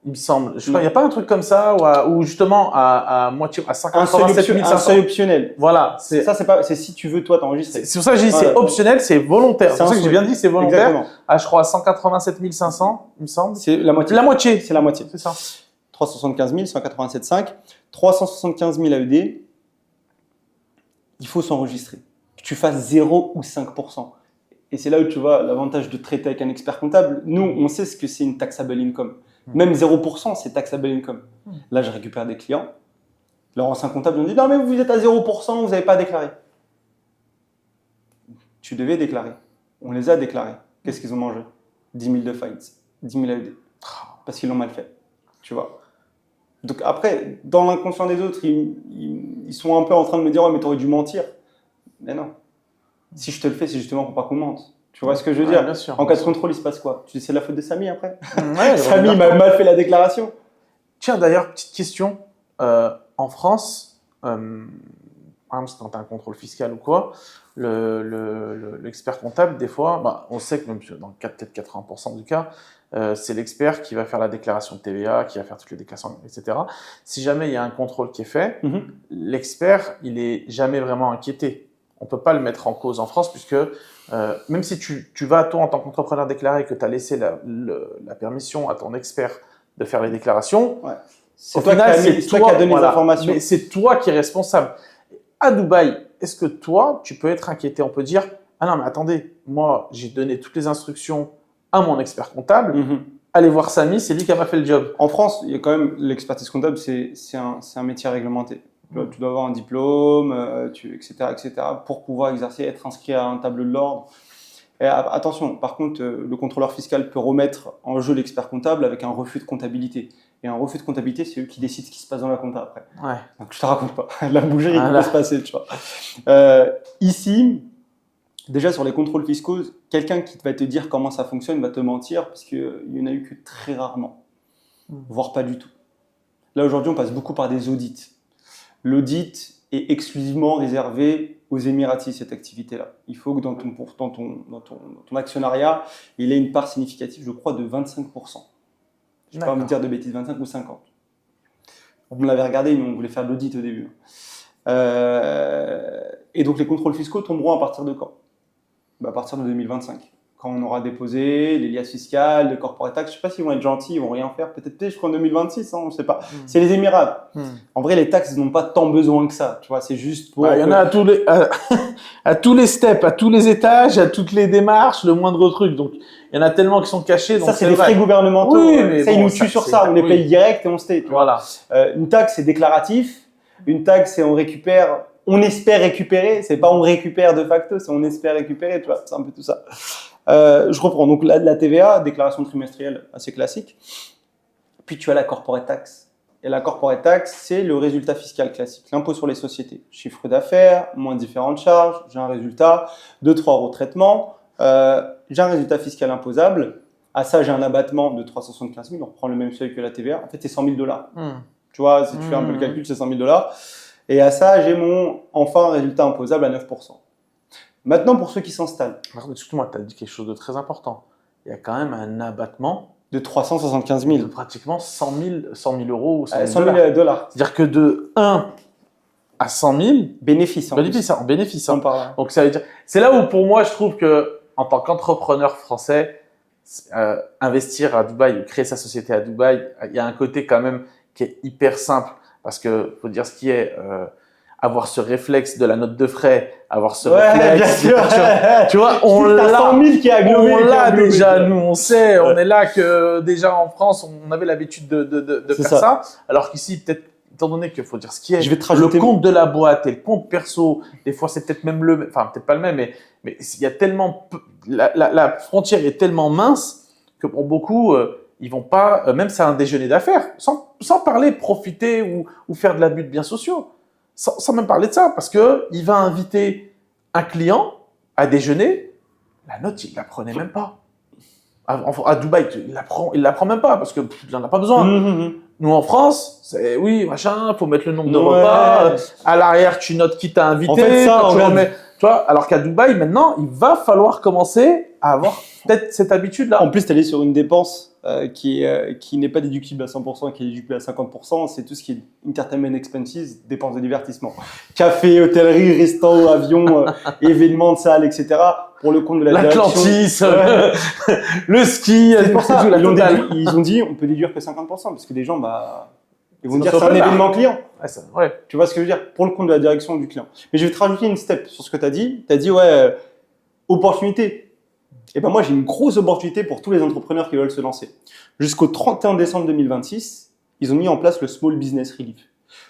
Il me semble. Je crois, il n'y a pas un truc comme ça où justement à moitié, à 587 500. Un seuil optionnel. Voilà. Ça, c'est si tu veux, toi, t'enregistrer. C'est pour ça que j'ai dit c'est optionnel, c'est volontaire. C'est pour ça que j'ai bien dit c'est volontaire. Exactement. Je crois à 187 500, il me semble. C'est la moitié. La moitié. C'est la moitié. C'est ça. 375 000, 187,5. 375 000 AED, il faut s'enregistrer. Tu tu fasses 0 ou 5%. Et c'est là où tu vois l'avantage de traiter avec un expert comptable. Nous, on sait ce que c'est une taxable income. Même 0%, c'est taxable income. Là, je récupère des clients. Leur ancien comptable, ils ont dit non, mais vous êtes à 0%, vous n'avez pas déclaré. Tu devais déclarer. On les a déclarés. Qu'est-ce qu'ils ont mangé? 10 000 de fights, 10 000 AED. Parce qu'ils l'ont mal fait. Tu vois. Donc après, dans l'inconscient des autres, ils sont un peu en train de me dire ouais, mais t'aurais dû mentir. Mais non. Si je te le fais, c'est justement pour pas qu'on mente. Tu vois ce que je veux dire? Bien sûr, en cas de contrôle, il se passe quoi? Tu dis c'est la faute de Samy après? Ouais, Samy m'a mal fait la déclaration. Tiens, d'ailleurs, petite question. En France, par exemple, quand tu as un contrôle fiscal ou quoi, l'expert comptable, des fois, bah, on sait que même dans peut-être 80% du cas, c'est l'expert qui va faire la déclaration de TVA, qui va faire toutes les déclarations, etc. Si jamais il y a un contrôle qui est fait, l'expert, il n'est jamais vraiment inquiété. On ne peut pas le mettre en cause en France, puisque même si tu vas, toi, en tant qu'entrepreneur déclaré, que tu as laissé la permission à ton expert de faire les déclarations, ouais. C'est toi, qui as donné les informations. Mais c'est toi qui es responsable. À Dubaï, est-ce que toi, tu peux être inquiété? On peut dire, ah non, mais attendez, moi, j'ai donné toutes les instructions à mon expert comptable. Allez voir Samy, c'est lui qui a pas fait le job. En France, il y a quand même l'expertise comptable, c'est un métier réglementé. Tu dois avoir un diplôme, etc., pour pouvoir exercer, être inscrit à un tableau de l'ordre. Et attention, par contre, le contrôleur fiscal peut remettre en jeu l'expert comptable avec un refus de comptabilité. Et un refus de comptabilité, c'est eux qui décident ce qui se passe dans la compta après. Ouais. Donc je te raconte pas. La bougerie, il peut se passer, tu vois. Ici, déjà sur les contrôles fiscaux, quelqu'un qui va te dire comment ça fonctionne va te mentir parce qu'il n'y en a eu que très rarement, voire pas du tout. Là, aujourd'hui, on passe beaucoup par des audits. L'audit est exclusivement réservé aux Émiratis, cette activité-là. Il faut que dans ton actionnariat, il ait une part significative, je crois, de 25%. Je ne vais pas me dire de bêtises, 25 ou 50. On l'avait regardé, nous, on voulait faire de l'audit au début. Et donc, les contrôles fiscaux tomberont à partir de quand? À partir de 2025. Quand on aura déposé les liasses fiscales, les corporate tax, je ne sais pas s'ils vont être gentils, ils ne vont rien faire. Peut-être jusqu'en 2026, on ne sait pas. C'est les Émirats. En vrai, les taxes n'ont pas tant besoin que ça. Tu vois, c'est juste pour. Il y en a à tous les steps, à tous les étages, à toutes les démarches, le moindre truc. Donc, il y en a tellement qui sont cachés. Donc ça, c'est des frais gouvernementaux. Oui, mais ça, ils nous tuent sur ça. On les paye direct et on se tait. Voilà. Une taxe, c'est déclaratif. Une taxe, c'est on récupère. On espère récupérer. C'est pas on récupère de facto, c'est on espère récupérer. Tu vois, c'est un peu tout ça. Je reprends. Donc là, de la TVA, déclaration trimestrielle assez classique. Puis tu as la corporate tax. Et la corporate tax, c'est le résultat fiscal classique, l'impôt sur les sociétés. Chiffre d'affaires, moins différentes charges, j'ai un résultat, 2-3 retraitements, j'ai un résultat fiscal imposable. À ça, j'ai un abattement de 375 000. On reprend le même seuil que la TVA. En fait, c'est 100 000 $. Tu vois, si tu fais un peu le calcul, c'est 100 000 $. Et à ça, j'ai mon résultat imposable à 9%. Maintenant, pour ceux qui s'installent. Excuse-moi, tu as dit quelque chose de très important. Il y a quand même un abattement de 375 000. De pratiquement 100 000 euros ou 100 000 $. C'est-à-dire que de 1 à 100 000 bénéfice. En bénéfice. Donc ça veut dire, c'est là où pour moi je trouve que en tant qu'entrepreneur français, investir à Dubaï, créer sa société à Dubaï, il y a un côté quand même qui est hyper simple parce que faut dire ce qui est. Avoir ce réflexe de la note de frais, avoir ce réflexe, bien sûr. Tu vois, on l'a, 100 000 qui a agglomé, on l'a déjà, nous on sait, on est là que déjà en France, on avait l'habitude de faire ça, alors qu'ici peut-être, étant donné qu'il faut dire ce qui est, le compte de la boîte et le compte perso, des fois c'est peut-être même peut-être pas le même, mais il y a tellement, la frontière est tellement mince que pour beaucoup, ils vont pas, même c'est un déjeuner d'affaires, sans parler profiter ou faire de l'abus de biens sociaux. Sans même parler de ça, parce qu'il va inviter un client à déjeuner, la note, il ne la prenait même pas. À Dubaï, il ne la prend même pas, parce qu'il n'en a pas besoin. Nous, en France, c'est oui, machin, il faut mettre le nombre de repas. À l'arrière, tu notes qui t'a invité. En fait, ça, tu vois, alors qu'à Dubaï, maintenant, il va falloir commencer à avoir peut-être cette habitude-là. En plus, tu es allé sur une dépense qui n'est pas déductible à 100%, qui est déductible à 50%. C'est tout ce qui est entertainment expenses, dépenses de divertissement. Café, hôtellerie, restaurant, avion, événements de salle, etc. Pour le compte de la l'Atlantis, le ski. C'est pour ça. Ils ont dit, on peut déduire que 50%, parce que les gens, Ils vont dire c'est un événement client. Ouais. Tu vois ce que je veux dire? Pour le compte de la direction du client. Mais je vais te rajouter une step sur ce que tu as dit. Tu as dit, ouais, opportunité. Et ben moi, j'ai une grosse opportunité pour tous les entrepreneurs qui veulent se lancer. Jusqu'au 31 décembre 2026, ils ont mis en place le Small Business Relief.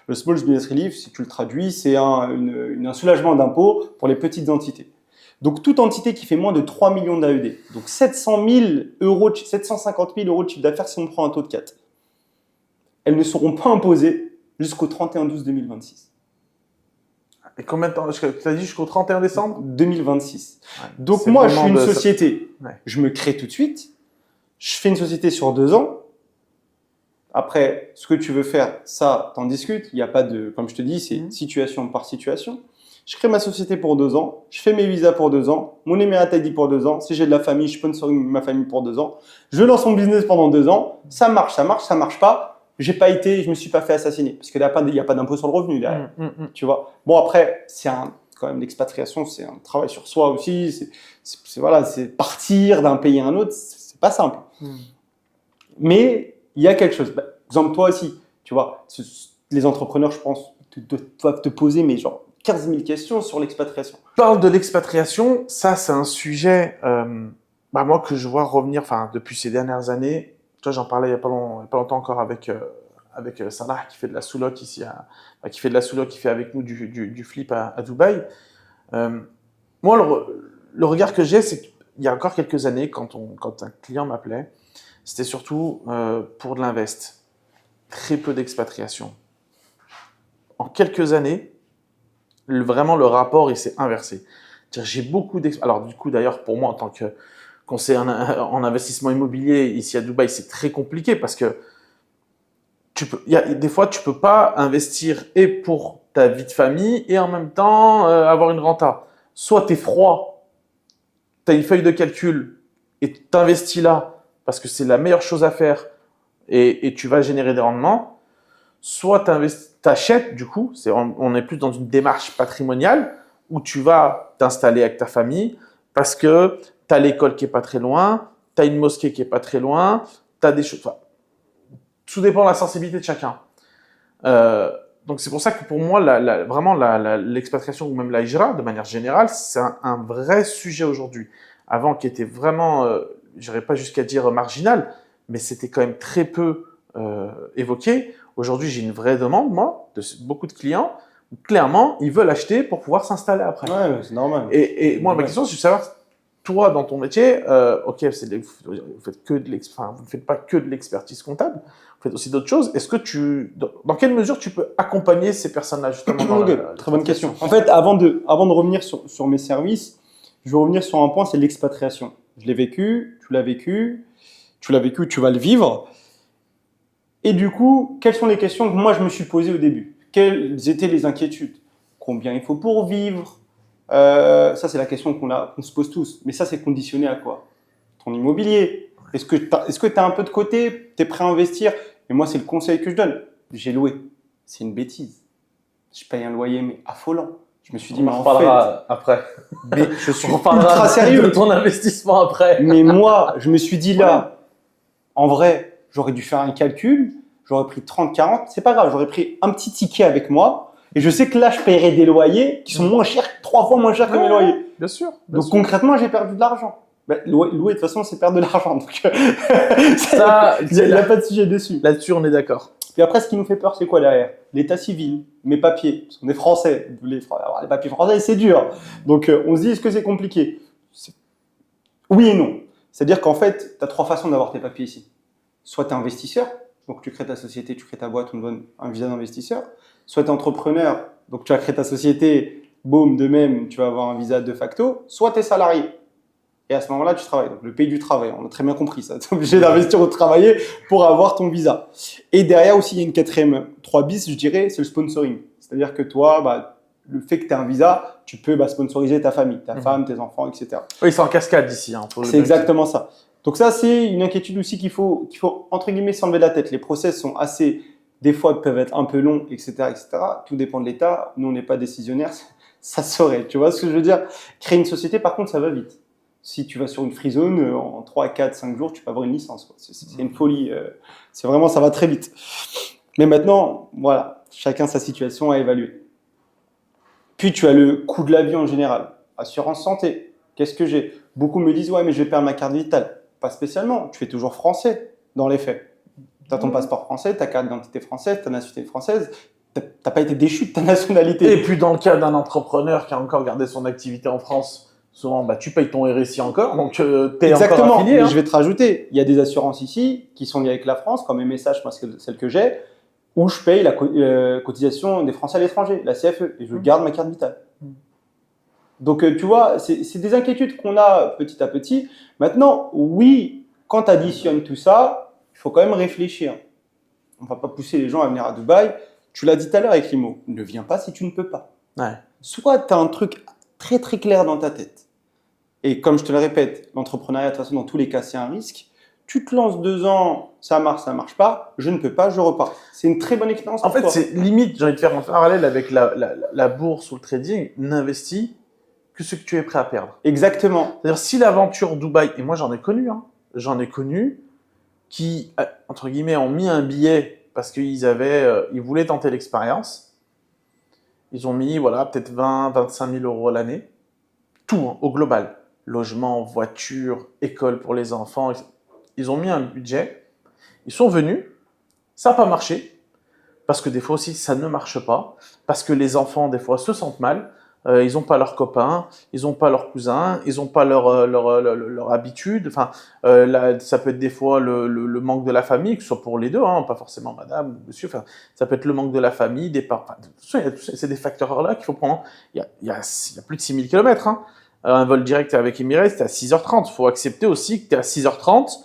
Le Small Business Relief, si tu le traduis, c'est un soulagement d'impôt pour les petites entités. Donc, toute entité qui fait moins de 3 millions d'AED, donc 750 000 euros de chiffre d'affaires si on prend un taux de 4, elles ne seront pas imposées jusqu'au 31/12/2026. Et combien de temps? Tu as dit jusqu'au 31 décembre 2026. Ouais. Donc, moi, je suis une société. Ouais. Je me crée tout de suite. Je fais une société sur 2 ans. Après, ce que tu veux faire, ça, t'en discutes. Il n'y a pas de, comme je te dis, c'est situation par situation. Je crée ma société pour 2 ans. Je fais mes visas pour 2 ans. Mon Emirate ID pour 2 ans. Si j'ai de la famille, je sponsorise ma famille pour 2 ans. Je lance mon business pendant 2 ans. Ça marche, ça marche pas. Je me suis pas fait assassiner parce qu'il n'y a pas d'impôt sur le revenu derrière. Tu vois. Bon, après, quand même, l'expatriation, c'est un travail sur soi aussi. C'est partir d'un pays à un autre. C'est pas simple. Mais il y a quelque chose. Exemple, toi aussi, tu vois, les entrepreneurs, je pense, doivent te poser, mais genre 15 000 questions sur l'expatriation. Parle de l'expatriation, ça, c'est un sujet, moi, que je vois revenir, depuis ces dernières années. Toi, j'en parlais il y a pas longtemps encore avec Salah, qui fait de la sous-loc ici, qui fait avec nous du flip à Dubaï. Moi, le regard que j'ai, c'est qu'il y a encore quelques années, quand un client m'appelait, c'était surtout pour de l'invest. Très peu d'expatriation. En quelques années, vraiment le rapport il s'est inversé. J'ai beaucoup Alors du coup, d'ailleurs, pour moi, en tant que conseiller en investissement immobilier ici à Dubaï, c'est très compliqué parce que des fois, tu peux pas investir et pour ta vie de famille et en même temps avoir une renta. Soit tu es froid, tu as une feuille de calcul et tu investis là parce que c'est la meilleure chose à faire et tu vas générer des rendements. Soit tu achètes, du coup, on est plus dans une démarche patrimoniale où tu vas t'installer avec ta famille parce que tu as l'école qui est pas très loin, tu as une mosquée qui est pas très loin, tu as des choses. Tout dépend de la sensibilité de chacun. Donc c'est pour ça que pour moi, vraiment l'expatriation ou même la hijra, de manière générale, c'est un vrai sujet aujourd'hui. Avant, qui était vraiment, je n'irais pas jusqu'à dire marginal, mais c'était quand même très peu évoqué. Aujourd'hui, j'ai une vraie demande, moi, de beaucoup de clients. Clairement, ils veulent acheter pour pouvoir s'installer après. Ouais, c'est normal. Et moi, ma question, c'est de savoir, toi, dans ton métier, vous ne faites pas que de l'expertise comptable, vous faites aussi d'autres choses. Est-ce que dans quelle mesure tu peux accompagner ces personnes-là, justement Très bonne question. En fait, avant de revenir sur mes services, je vais revenir sur un point, c'est l'expatriation. Je l'ai vécu, tu l'as vécu, tu vas le vivre. Et du coup, quelles sont les questions que moi je me suis posées au début? Quelles étaient les inquiétudes? Combien il faut pour vivre? Ça, c'est la question qu'on se pose tous. Mais ça, c'est conditionné à quoi? Ton immobilier. Est-ce que tu as un peu de côté? Tu es prêt à investir? Et moi, c'est le conseil que je donne. J'ai loué. C'est une bêtise. Je paye un loyer, mais affolant. Je me suis dit, on en reparlera après. Mais je suis ultra sérieux. De ton investissement après. Mais moi, je me suis dit là, en vrai, j'aurais dû faire un calcul. J'aurais pris 30, 40. C'est pas grave, j'aurais pris un petit ticket avec moi. Et je sais que là, je paierai des loyers qui sont moins chers, 3 fois moins chers que mes loyers. Bien sûr. Donc concrètement, j'ai perdu de l'argent. Louer, de toute façon, c'est perdre de l'argent. Donc, il n'y a pas de sujet dessus. Là-dessus, on est d'accord. Et après, ce qui nous fait peur, c'est quoi derrière? L'état civil, mes papiers. Parce qu'on est français. Avoir les papiers français, c'est dur. Donc, on se dit, est-ce que c'est compliqué? Oui et non. C'est-à-dire qu'en fait, tu as 3 façons d'avoir tes papiers ici. Soit tu es investisseur, donc tu crées ta société, tu crées ta boîte, on te donne un visa d'investisseur. Soit tu es entrepreneur, donc tu vas créer ta société, boum, de même, tu vas avoir un visa de facto. Soit tu es salarié. Et à ce moment-là, tu travailles. Donc, le pays du travail, on a très bien compris ça. Tu es obligé d'investir ou de travailler pour avoir ton visa. Et derrière aussi, il y a une quatrième 3 bis, je dirais, c'est le sponsoring. C'est-à-dire que toi, le fait que tu aies un visa, tu peux sponsoriser ta famille, ta femme, tes enfants, etc. Oui, c'est en cascade ici. C'est exactement ça. Donc ça, c'est une inquiétude aussi qu'il faut, entre guillemets, s'enlever de la tête. Les process sont des fois, peuvent être un peu longs, etc., etc. Tout dépend de l'État. Nous, on n'est pas décisionnaire. Ça saurait. Tu vois ce que je veux dire? Créer une société, par contre, ça va vite. Si tu vas sur une free zone, en 3, 4, 5 jours, tu peux avoir une licence. C'est une folie. C'est vraiment, ça va très vite. Mais maintenant, voilà, chacun sa situation à évaluer. Puis tu as le coût de la vie en général. Assurance santé, qu'est-ce que j'ai? Beaucoup me disent, ouais, mais je vais perdre ma carte vitale. Pas spécialement, tu es toujours français dans les faits. Tu as ton passeport français, ta carte d'identité française, ta nationalité française. Tu n'as pas été déchu de ta nationalité. Et puis dans le cas d'un entrepreneur qui a encore gardé son activité en France, souvent bah, tu payes ton RSI encore, donc tu es encore affilié. Mais je vais te rajouter, il y a des assurances ici qui sont liées avec la France, comme MSH, moi celle que j'ai, où je paye la cotisation des Français à l'étranger, la CFE, et je garde ma carte vitale. Donc tu vois, c'est des inquiétudes qu'on a petit à petit. Maintenant, oui, quand tu additionnes tout ça, il faut quand même réfléchir. On ne va pas pousser les gens à venir à Dubaï. Tu l'as dit tout à l'heure avec Limo, ne viens pas si tu ne peux pas. Ouais. Soit tu as un truc très très clair dans ta tête. Et comme je te le répète, l'entrepreneuriat, de toute façon, dans tous les cas, c'est un risque. Tu te lances 2 ans, ça marche pas, je ne peux pas, je repars. C'est une très bonne expérience En pour toi. fait, c'est limite, j'ai envie de faire un parallèle avec la bourse ou le trading, n'investis que ce que tu es prêt à perdre. Exactement. C'est-à-dire, si l'aventure Dubaï, et moi j'en ai connu, qui, entre guillemets, ont mis un billet parce qu'ils ils voulaient tenter l'expérience. Ils ont mis, voilà, peut-être 20, 25 000 euros à l'année. Tout, hein, au global. Logement, voiture, école pour les enfants. Ils ont mis un budget. Ils sont venus. Ça n'a pas marché. Parce que des fois aussi, ça ne marche pas. Parce que les enfants, des fois, se sentent mal. Ils n'ont pas leurs copains, ils n'ont pas leurs cousins, ils n'ont pas leur habitude. Enfin, ça peut être des fois le manque de la famille, que ce soit pour les deux, hein, pas forcément madame, monsieur. Enfin, ça peut être le manque de la famille, des parents. Enfin, c'est des facteurs-là qu'il faut prendre. Il y a plus de 6000 km. Hein. Un vol direct avec Emirates, c'était à 6h30. Il faut accepter aussi que tu es à 6h30.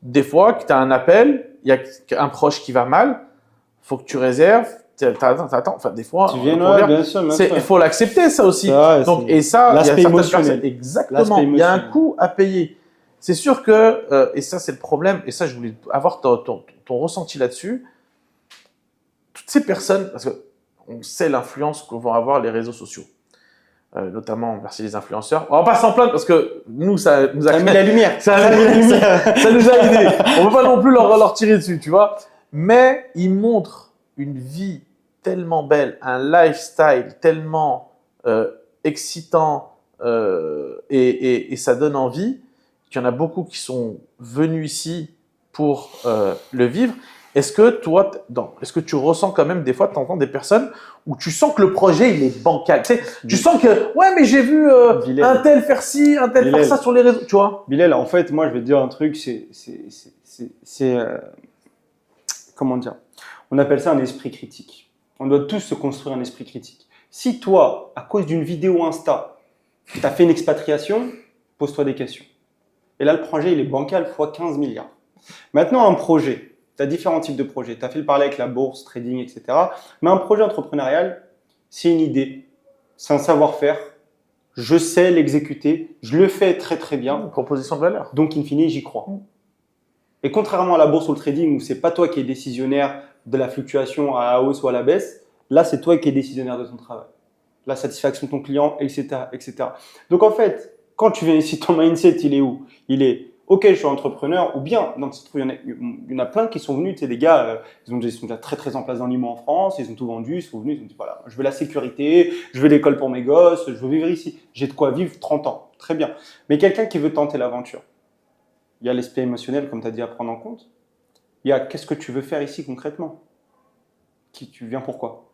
Des fois, que tu as un appel, il y a un proche qui va mal, il faut que tu réserves. T'attends. Enfin, des fois, tu viens, bien sûr. Il faut l'accepter, ça aussi. Ça, donc, et ça, l'aspect émotionnel. Exactement. Il y a un coût à payer. C'est sûr que, et ça, c'est le problème, et ça, je voulais avoir ton ressenti là-dessus. Toutes ces personnes, parce qu'on sait l'influence que vont avoir les réseaux sociaux, notamment, merci les influenceurs. On va pas s'en plaindre parce que nous, ça nous a mis la lumière. Ça nous a aidés. On peut pas non plus leur tirer dessus, tu vois. Mais ils montrent une vie tellement belle, un lifestyle tellement excitant et ça donne envie qu'il y en a beaucoup qui sont venus ici pour le vivre. Est-ce que tu ressens quand même des fois, tu entends des personnes où tu sens que le projet il est bancal, tu sens que ouais mais j'ai vu un tel faire ci, un tel faire ça sur les réseaux, tu vois. Bilal, en fait, moi je vais te dire un truc, comment dire, on appelle ça un esprit critique. On doit tous se construire un esprit critique. Si toi, à cause d'une vidéo Insta, tu as fait une expatriation, pose-toi des questions. Et là, le projet, il est bancal fois 15 milliards. Maintenant, un projet, tu as différents types de projets. Tu as fait le parler avec la bourse, trading, etc. Mais un projet entrepreneurial, c'est une idée, c'est un savoir-faire. Je sais l'exécuter, je le fais très très bien. Une proposition de valeur. Donc, in fine, j'y crois. Et contrairement à la bourse ou le trading, où c'est pas toi qui es décisionnaire de la fluctuation à la hausse ou à la baisse, là, c'est toi qui es décisionnaire de ton travail. La satisfaction de ton client, etc., etc. Donc, en fait, quand tu viens ici, ton mindset, il est où? Il est, ok, je suis entrepreneur, ou bien, dans ce truc, il y en a plein qui sont venus, tu sais, des gars, ils sont déjà très, très en place dans l'IMO en France, ils ont tout vendu, ils sont venus, ils ont dit, voilà, je veux la sécurité, je veux l'école pour mes gosses, je veux vivre ici. J'ai de quoi vivre 30 ans. Très bien. Mais quelqu'un qui veut tenter l'aventure, il y a l'aspect émotionnel, comme tu as dit, à prendre en compte. Il y a qu'est-ce que tu veux faire ici concrètement? Tu viens pour quoi?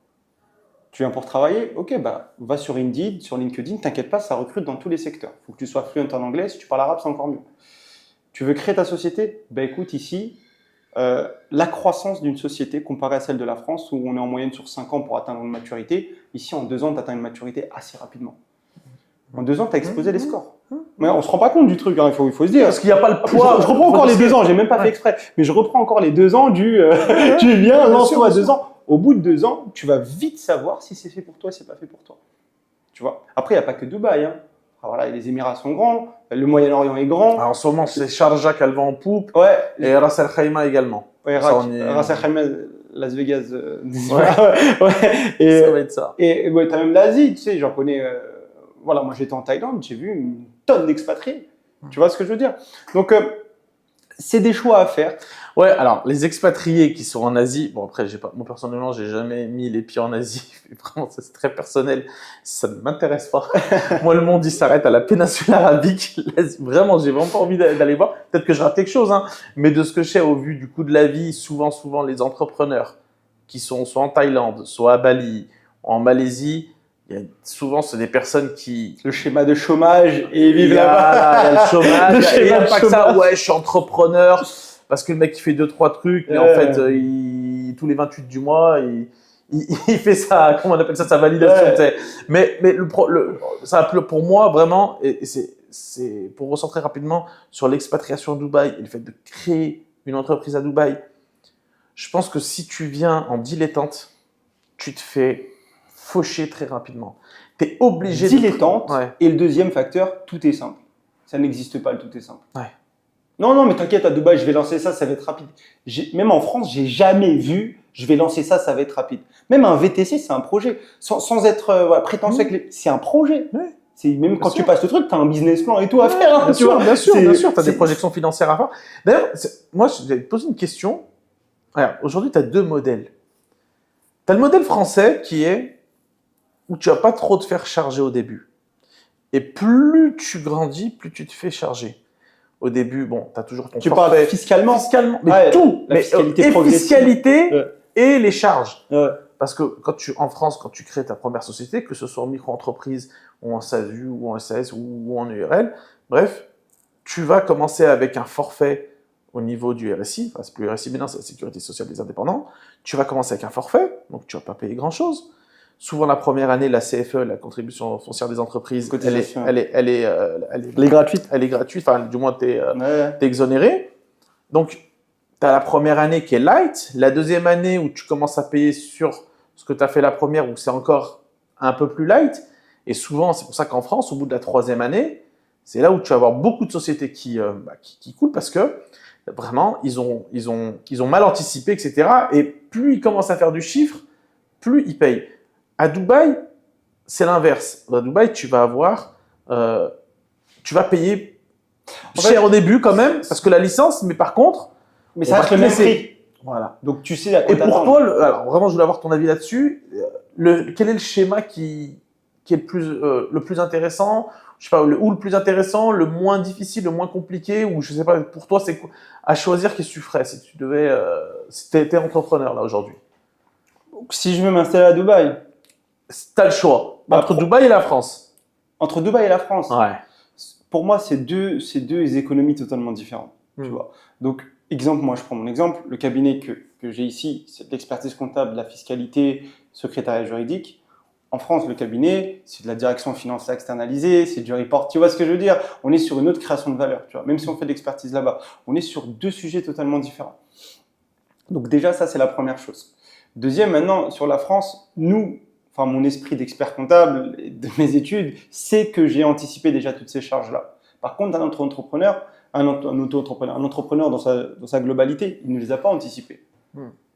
Tu viens pour travailler? Ok, bah, va sur Indeed, sur LinkedIn, t'inquiète pas, ça recrute dans tous les secteurs. Il faut que tu sois fluent en anglais, si tu parles arabe, c'est encore mieux. Tu veux créer ta société? Bah écoute, ici, la croissance d'une société comparée à celle de la France, où on est en moyenne sur 5 ans pour atteindre une maturité, ici, en 2 ans, tu atteins une maturité assez rapidement. En 2 ans, tu as explosé les scores. Mais on ne se rend pas compte du truc, hein, il faut se dire. Parce qu'il n'y a pas le poids. Je reprends encore les 2 ans, j'ai même pas fait exprès, mais je reprends encore les 2 ans du tu viens, lance-toi à 2 ans. Au bout de 2 ans, tu vas vite savoir si c'est fait pour toi, si c'est pas fait pour toi. Tu vois. Après, il n'y a pas que Dubaï. Hein. Alors, voilà, les Émirats sont grands, le Moyen-Orient est grand. Alors, en ce moment, c'est Sharjah qui a le vent en poupe. Ouais. Et Ras Al Khaimah également. Ouais, Ras Al Khaimah, Las Vegas. Ouais. Et ça va être ça. Et ouais, tu as même l'Asie, tu sais, j'en connais. Voilà, moi j'étais en Thaïlande, j'ai vu une tonne d'expatriés. Tu vois ce que je veux dire? Donc, c'est des choix à faire. Ouais, alors les expatriés qui sont en Asie, bon après, moi personnellement, j'ai jamais mis les pieds en Asie. Vraiment, ça, c'est très personnel. Ça ne m'intéresse pas. Moi, le monde, il s'arrête à la péninsule arabique. Vraiment, j'ai vraiment pas envie d'aller voir. Peut-être que je rate quelque chose, hein. Mais de ce que je sais, au vu du coût de la vie, souvent, les entrepreneurs qui sont soit en Thaïlande, soit à Bali, en Malaisie, souvent, c'est des personnes qui... Le schéma de chômage et Il vivre y a, là-bas. il y a le chômage, Le il n'y a schéma de pas que ça. chômage. Ouais, je suis entrepreneur. Parce que le mec, il fait 2-3 trucs, mais en fait, tous les 28 du mois, il fait ça, comment on appelle ça, sa validation. Ouais. Tu sais. Mais ça, pour moi, vraiment, et c'est pour recentrer rapidement sur l'expatriation à Dubaï et le fait de créer une entreprise à Dubaï. Je pense que si tu viens en dilettante, tu te fais faucher très rapidement. Tu es obligé Dilettante. Ouais. Et le deuxième facteur, tout est simple. Ça n'existe pas, le tout est simple. Ouais. Non, mais t'inquiète, à Dubaï, je vais lancer ça, ça va être rapide. Même en France, j'ai jamais vu, je vais lancer ça, ça va être rapide. Même un VTC, c'est un projet. Sans être voilà, prétentieux, c'est un projet. Ouais. Même Bien quand sûr. tu passes le truc, tu as un business plan et tout à faire. Hein, Bien tu vois. bien sûr, tu as des projections financières à faire. D'ailleurs, moi, je vais te poser une question. Regarde, aujourd'hui, tu as deux modèles. Tu as le modèle français qui est où tu vas pas trop te faire charger au début. Et plus tu grandis, plus tu te fais charger. Au début, bon, tu as toujours ton Tu forfait. parles fiscalement. Mais Ouais, tout. la fiscalité et progressive. fiscalité Ouais. et les charges. Ouais. Parce que en France, quand tu crées ta première société, que ce soit en micro-entreprise, ou en SASU, ou en SAS, ou en URL, bref, tu vas commencer avec un forfait au niveau du RSI, enfin c'est plus RSI, mais non, c'est la Sécurité Sociale des Indépendants. Tu vas commencer avec un forfait, donc tu vas pas payer grand-chose. Souvent, la première année, la CFE, la contribution foncière des entreprises, elle est gratuite. Elle est gratuite, enfin, du moins, t'es Ouais. exonéré. Donc, tu as la première année qui est light, la deuxième année où tu commences à payer sur ce que tu as fait la première, où c'est encore un peu plus light. Et souvent, c'est pour ça qu'en France, au bout de la troisième année, c'est là où tu vas avoir beaucoup de sociétés qui coulent parce que vraiment, ils ont mal anticipé, etc. Et plus ils commencent à faire du chiffre, plus ils payent. À Dubaï, c'est l'inverse. À Dubaï, tu vas payer cher au début quand même, parce que la licence, mais par contre, Mais ça reste le même prix. Voilà. Donc tu sais à quoi Et pour t'attendre. toi, alors vraiment, je voulais avoir ton avis là-dessus. Quel est le schéma qui est le plus intéressant? Je sais pas, ou le plus intéressant, le moins difficile, le moins compliqué, ou je sais pas, pour toi, c'est quoi à choisir? Qu'est-ce que tu ferais si tu devais, si t'étais entrepreneur là aujourd'hui? Si je veux m'installer à Dubaï, T'as le choix entre Dubaï et la France. entre Dubaï et la France, Ouais. pour moi, c'est deux économies totalement différentes. Tu vois. Donc, exemple, moi, je prends mon exemple. Le cabinet que j'ai ici, c'est de l'expertise comptable, de la fiscalité, secrétariat juridique. En France, le cabinet, c'est de la direction financière externalisée, c'est du report. Tu vois ce que je veux dire? On est sur une autre création de valeur. Tu vois. Même si on fait de l'expertise là-bas, on est sur deux sujets totalement différents. Donc déjà, ça, c'est la première chose. Deuxième, maintenant, sur la France, mon esprit d'expert comptable de mes études, c'est que j'ai anticipé déjà toutes ces charges-là. Par contre, un entrepreneur dans sa globalité, il ne les a pas anticipées.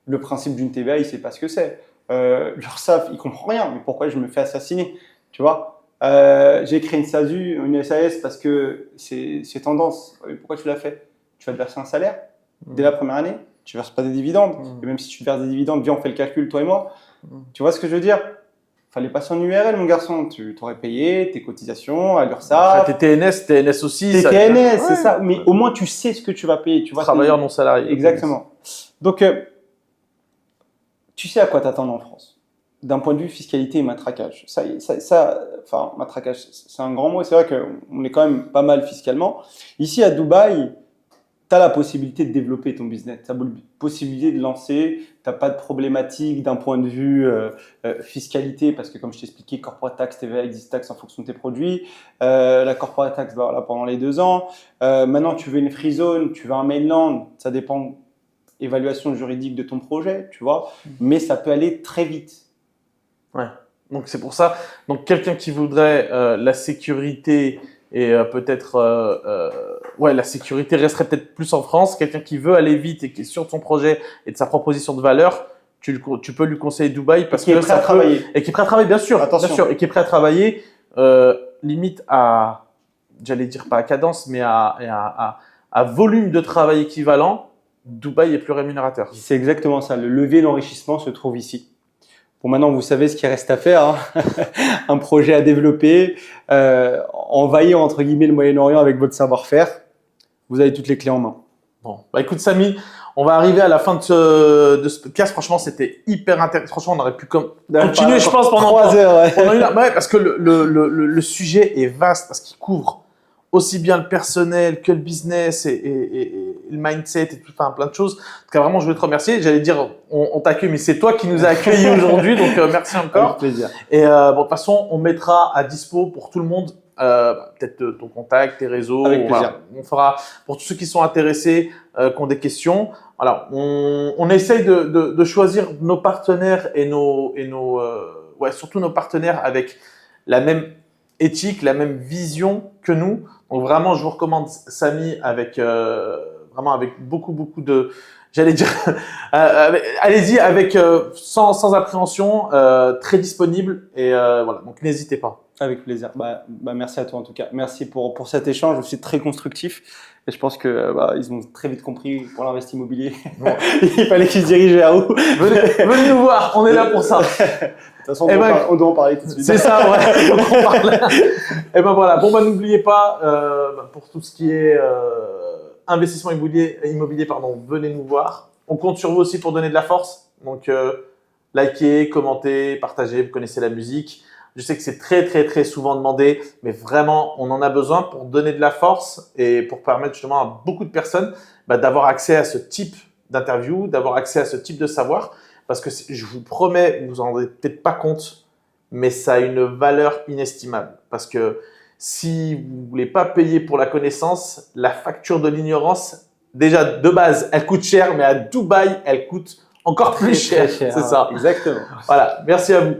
Le principe d'une TVA, il ne sait pas ce que c'est. L'URSSAF, il ne comprend rien. Mais pourquoi je me fais assassiner? Tu vois, j'ai créé une SASU, une SAS parce que c'est tendance. Pourquoi tu l'as fait? Tu vas te verser un salaire dès la première année. Tu ne verses pas des dividendes. Et même si tu verses des dividendes, viens, on fait le calcul, toi et moi. Tu vois ce que je veux dire? Fallait passer en URL, mon garçon. Tu t'aurais payé tes cotisations à l'URSSAF. T'es TNS aussi. T'es TNS, c'est Ouais. ça. Mais au moins, tu sais ce que tu vas payer. Tu vois, Travailleur non salarié. Exactement. Donc, tu sais à quoi t'attendre en France. D'un point de vue fiscalité et matraquage. Matraquage, c'est un grand mot. C'est vrai qu'on est quand même pas mal fiscalement. Ici, à Dubaï, tu as la possibilité de développer ton business, tu as la possibilité de lancer, tu n'as pas de problématique d'un point de vue fiscalité, parce que comme je t'expliquais, corporate tax, TVA, exit tax en fonction de tes produits, la corporate tax va là pendant les 2 ans. Maintenant, tu veux une free zone, tu veux un mainland, ça dépend évaluation juridique de ton projet, tu vois, mais ça peut aller très vite. Ouais, donc c'est pour ça. Donc quelqu'un qui voudrait la sécurité et peut-être, la sécurité resterait peut-être plus en France. Quelqu'un qui veut aller vite et qui est sûr de son projet et de sa proposition de valeur, tu peux lui conseiller Dubaï parce et qui est prêt à travailler. Et qui est prêt à travailler, bien sûr. Attention. Bien sûr, et qui est prêt à travailler limite j'allais dire pas à cadence, mais à volume de travail équivalent Dubaï est plus rémunérateur. C'est exactement ça. Le levier d'enrichissement se trouve ici. Bon, maintenant, vous savez ce qu'il reste à faire. Hein. Un projet à développer, envahir, entre guillemets, le Moyen-Orient avec votre savoir-faire. Vous avez toutes les clés en main. Bon, bah écoute Samy, on va arriver à la fin de ce podcast. Franchement, c'était hyper intéressant. Franchement, on aurait pu continuer, je pense, pendant 3 heures. Ouais. pendant 1 heure. Ouais, parce que le sujet est vaste, parce qu'il couvre aussi bien le personnel que le business et le mindset et tout, enfin, plein de choses. En tout cas, vraiment, je veux te remercier. J'allais dire, on t'accueille, mais c'est toi qui nous as accueillis aujourd'hui, donc merci encore. Avec plaisir. Et bon, de toute façon, on mettra à dispo pour tout le monde peut-être ton contact, tes réseaux. Avec plaisir. On fera pour tous ceux qui sont intéressés, qui ont des questions. Alors, on essaye de choisir nos partenaires et surtout nos partenaires avec la même éthique, la même vision que nous. Donc vraiment, je vous recommande Samy avec vraiment avec beaucoup de, j'allais dire, allez-y avec sans appréhension, très disponible et voilà. Donc n'hésitez pas. Avec plaisir. Merci à toi en tout cas. Merci pour cet échange aussi très constructif. Et je pense que ils ont très vite compris pour l'investissement immobilier. Bon. Il fallait qu'ils se dirigent vers où. Venez nous voir, on est là pour ça. De toute façon, on doit en parler tout de suite. C'est ça, ouais. Donc on parle. Et ben voilà. Bon, n'oubliez pas, pour tout ce qui est investissement immobilier, venez nous voir. On compte sur vous aussi pour donner de la force. Donc, likez, commentez, partagez. Vous connaissez la musique. Je sais que c'est très souvent demandé, mais vraiment, on en a besoin pour donner de la force et pour permettre justement à beaucoup de personnes d'avoir accès à ce type d'interview, d'avoir accès à ce type de savoir. Parce que je vous promets, vous en rendez peut-être pas compte, mais ça a une valeur inestimable. Parce que si vous ne voulez pas payer pour la connaissance, la facture de l'ignorance, déjà de base, elle coûte cher, mais à Dubaï, elle coûte encore plus cher. Très cher. C'est ça. Exactement. Voilà, merci à vous.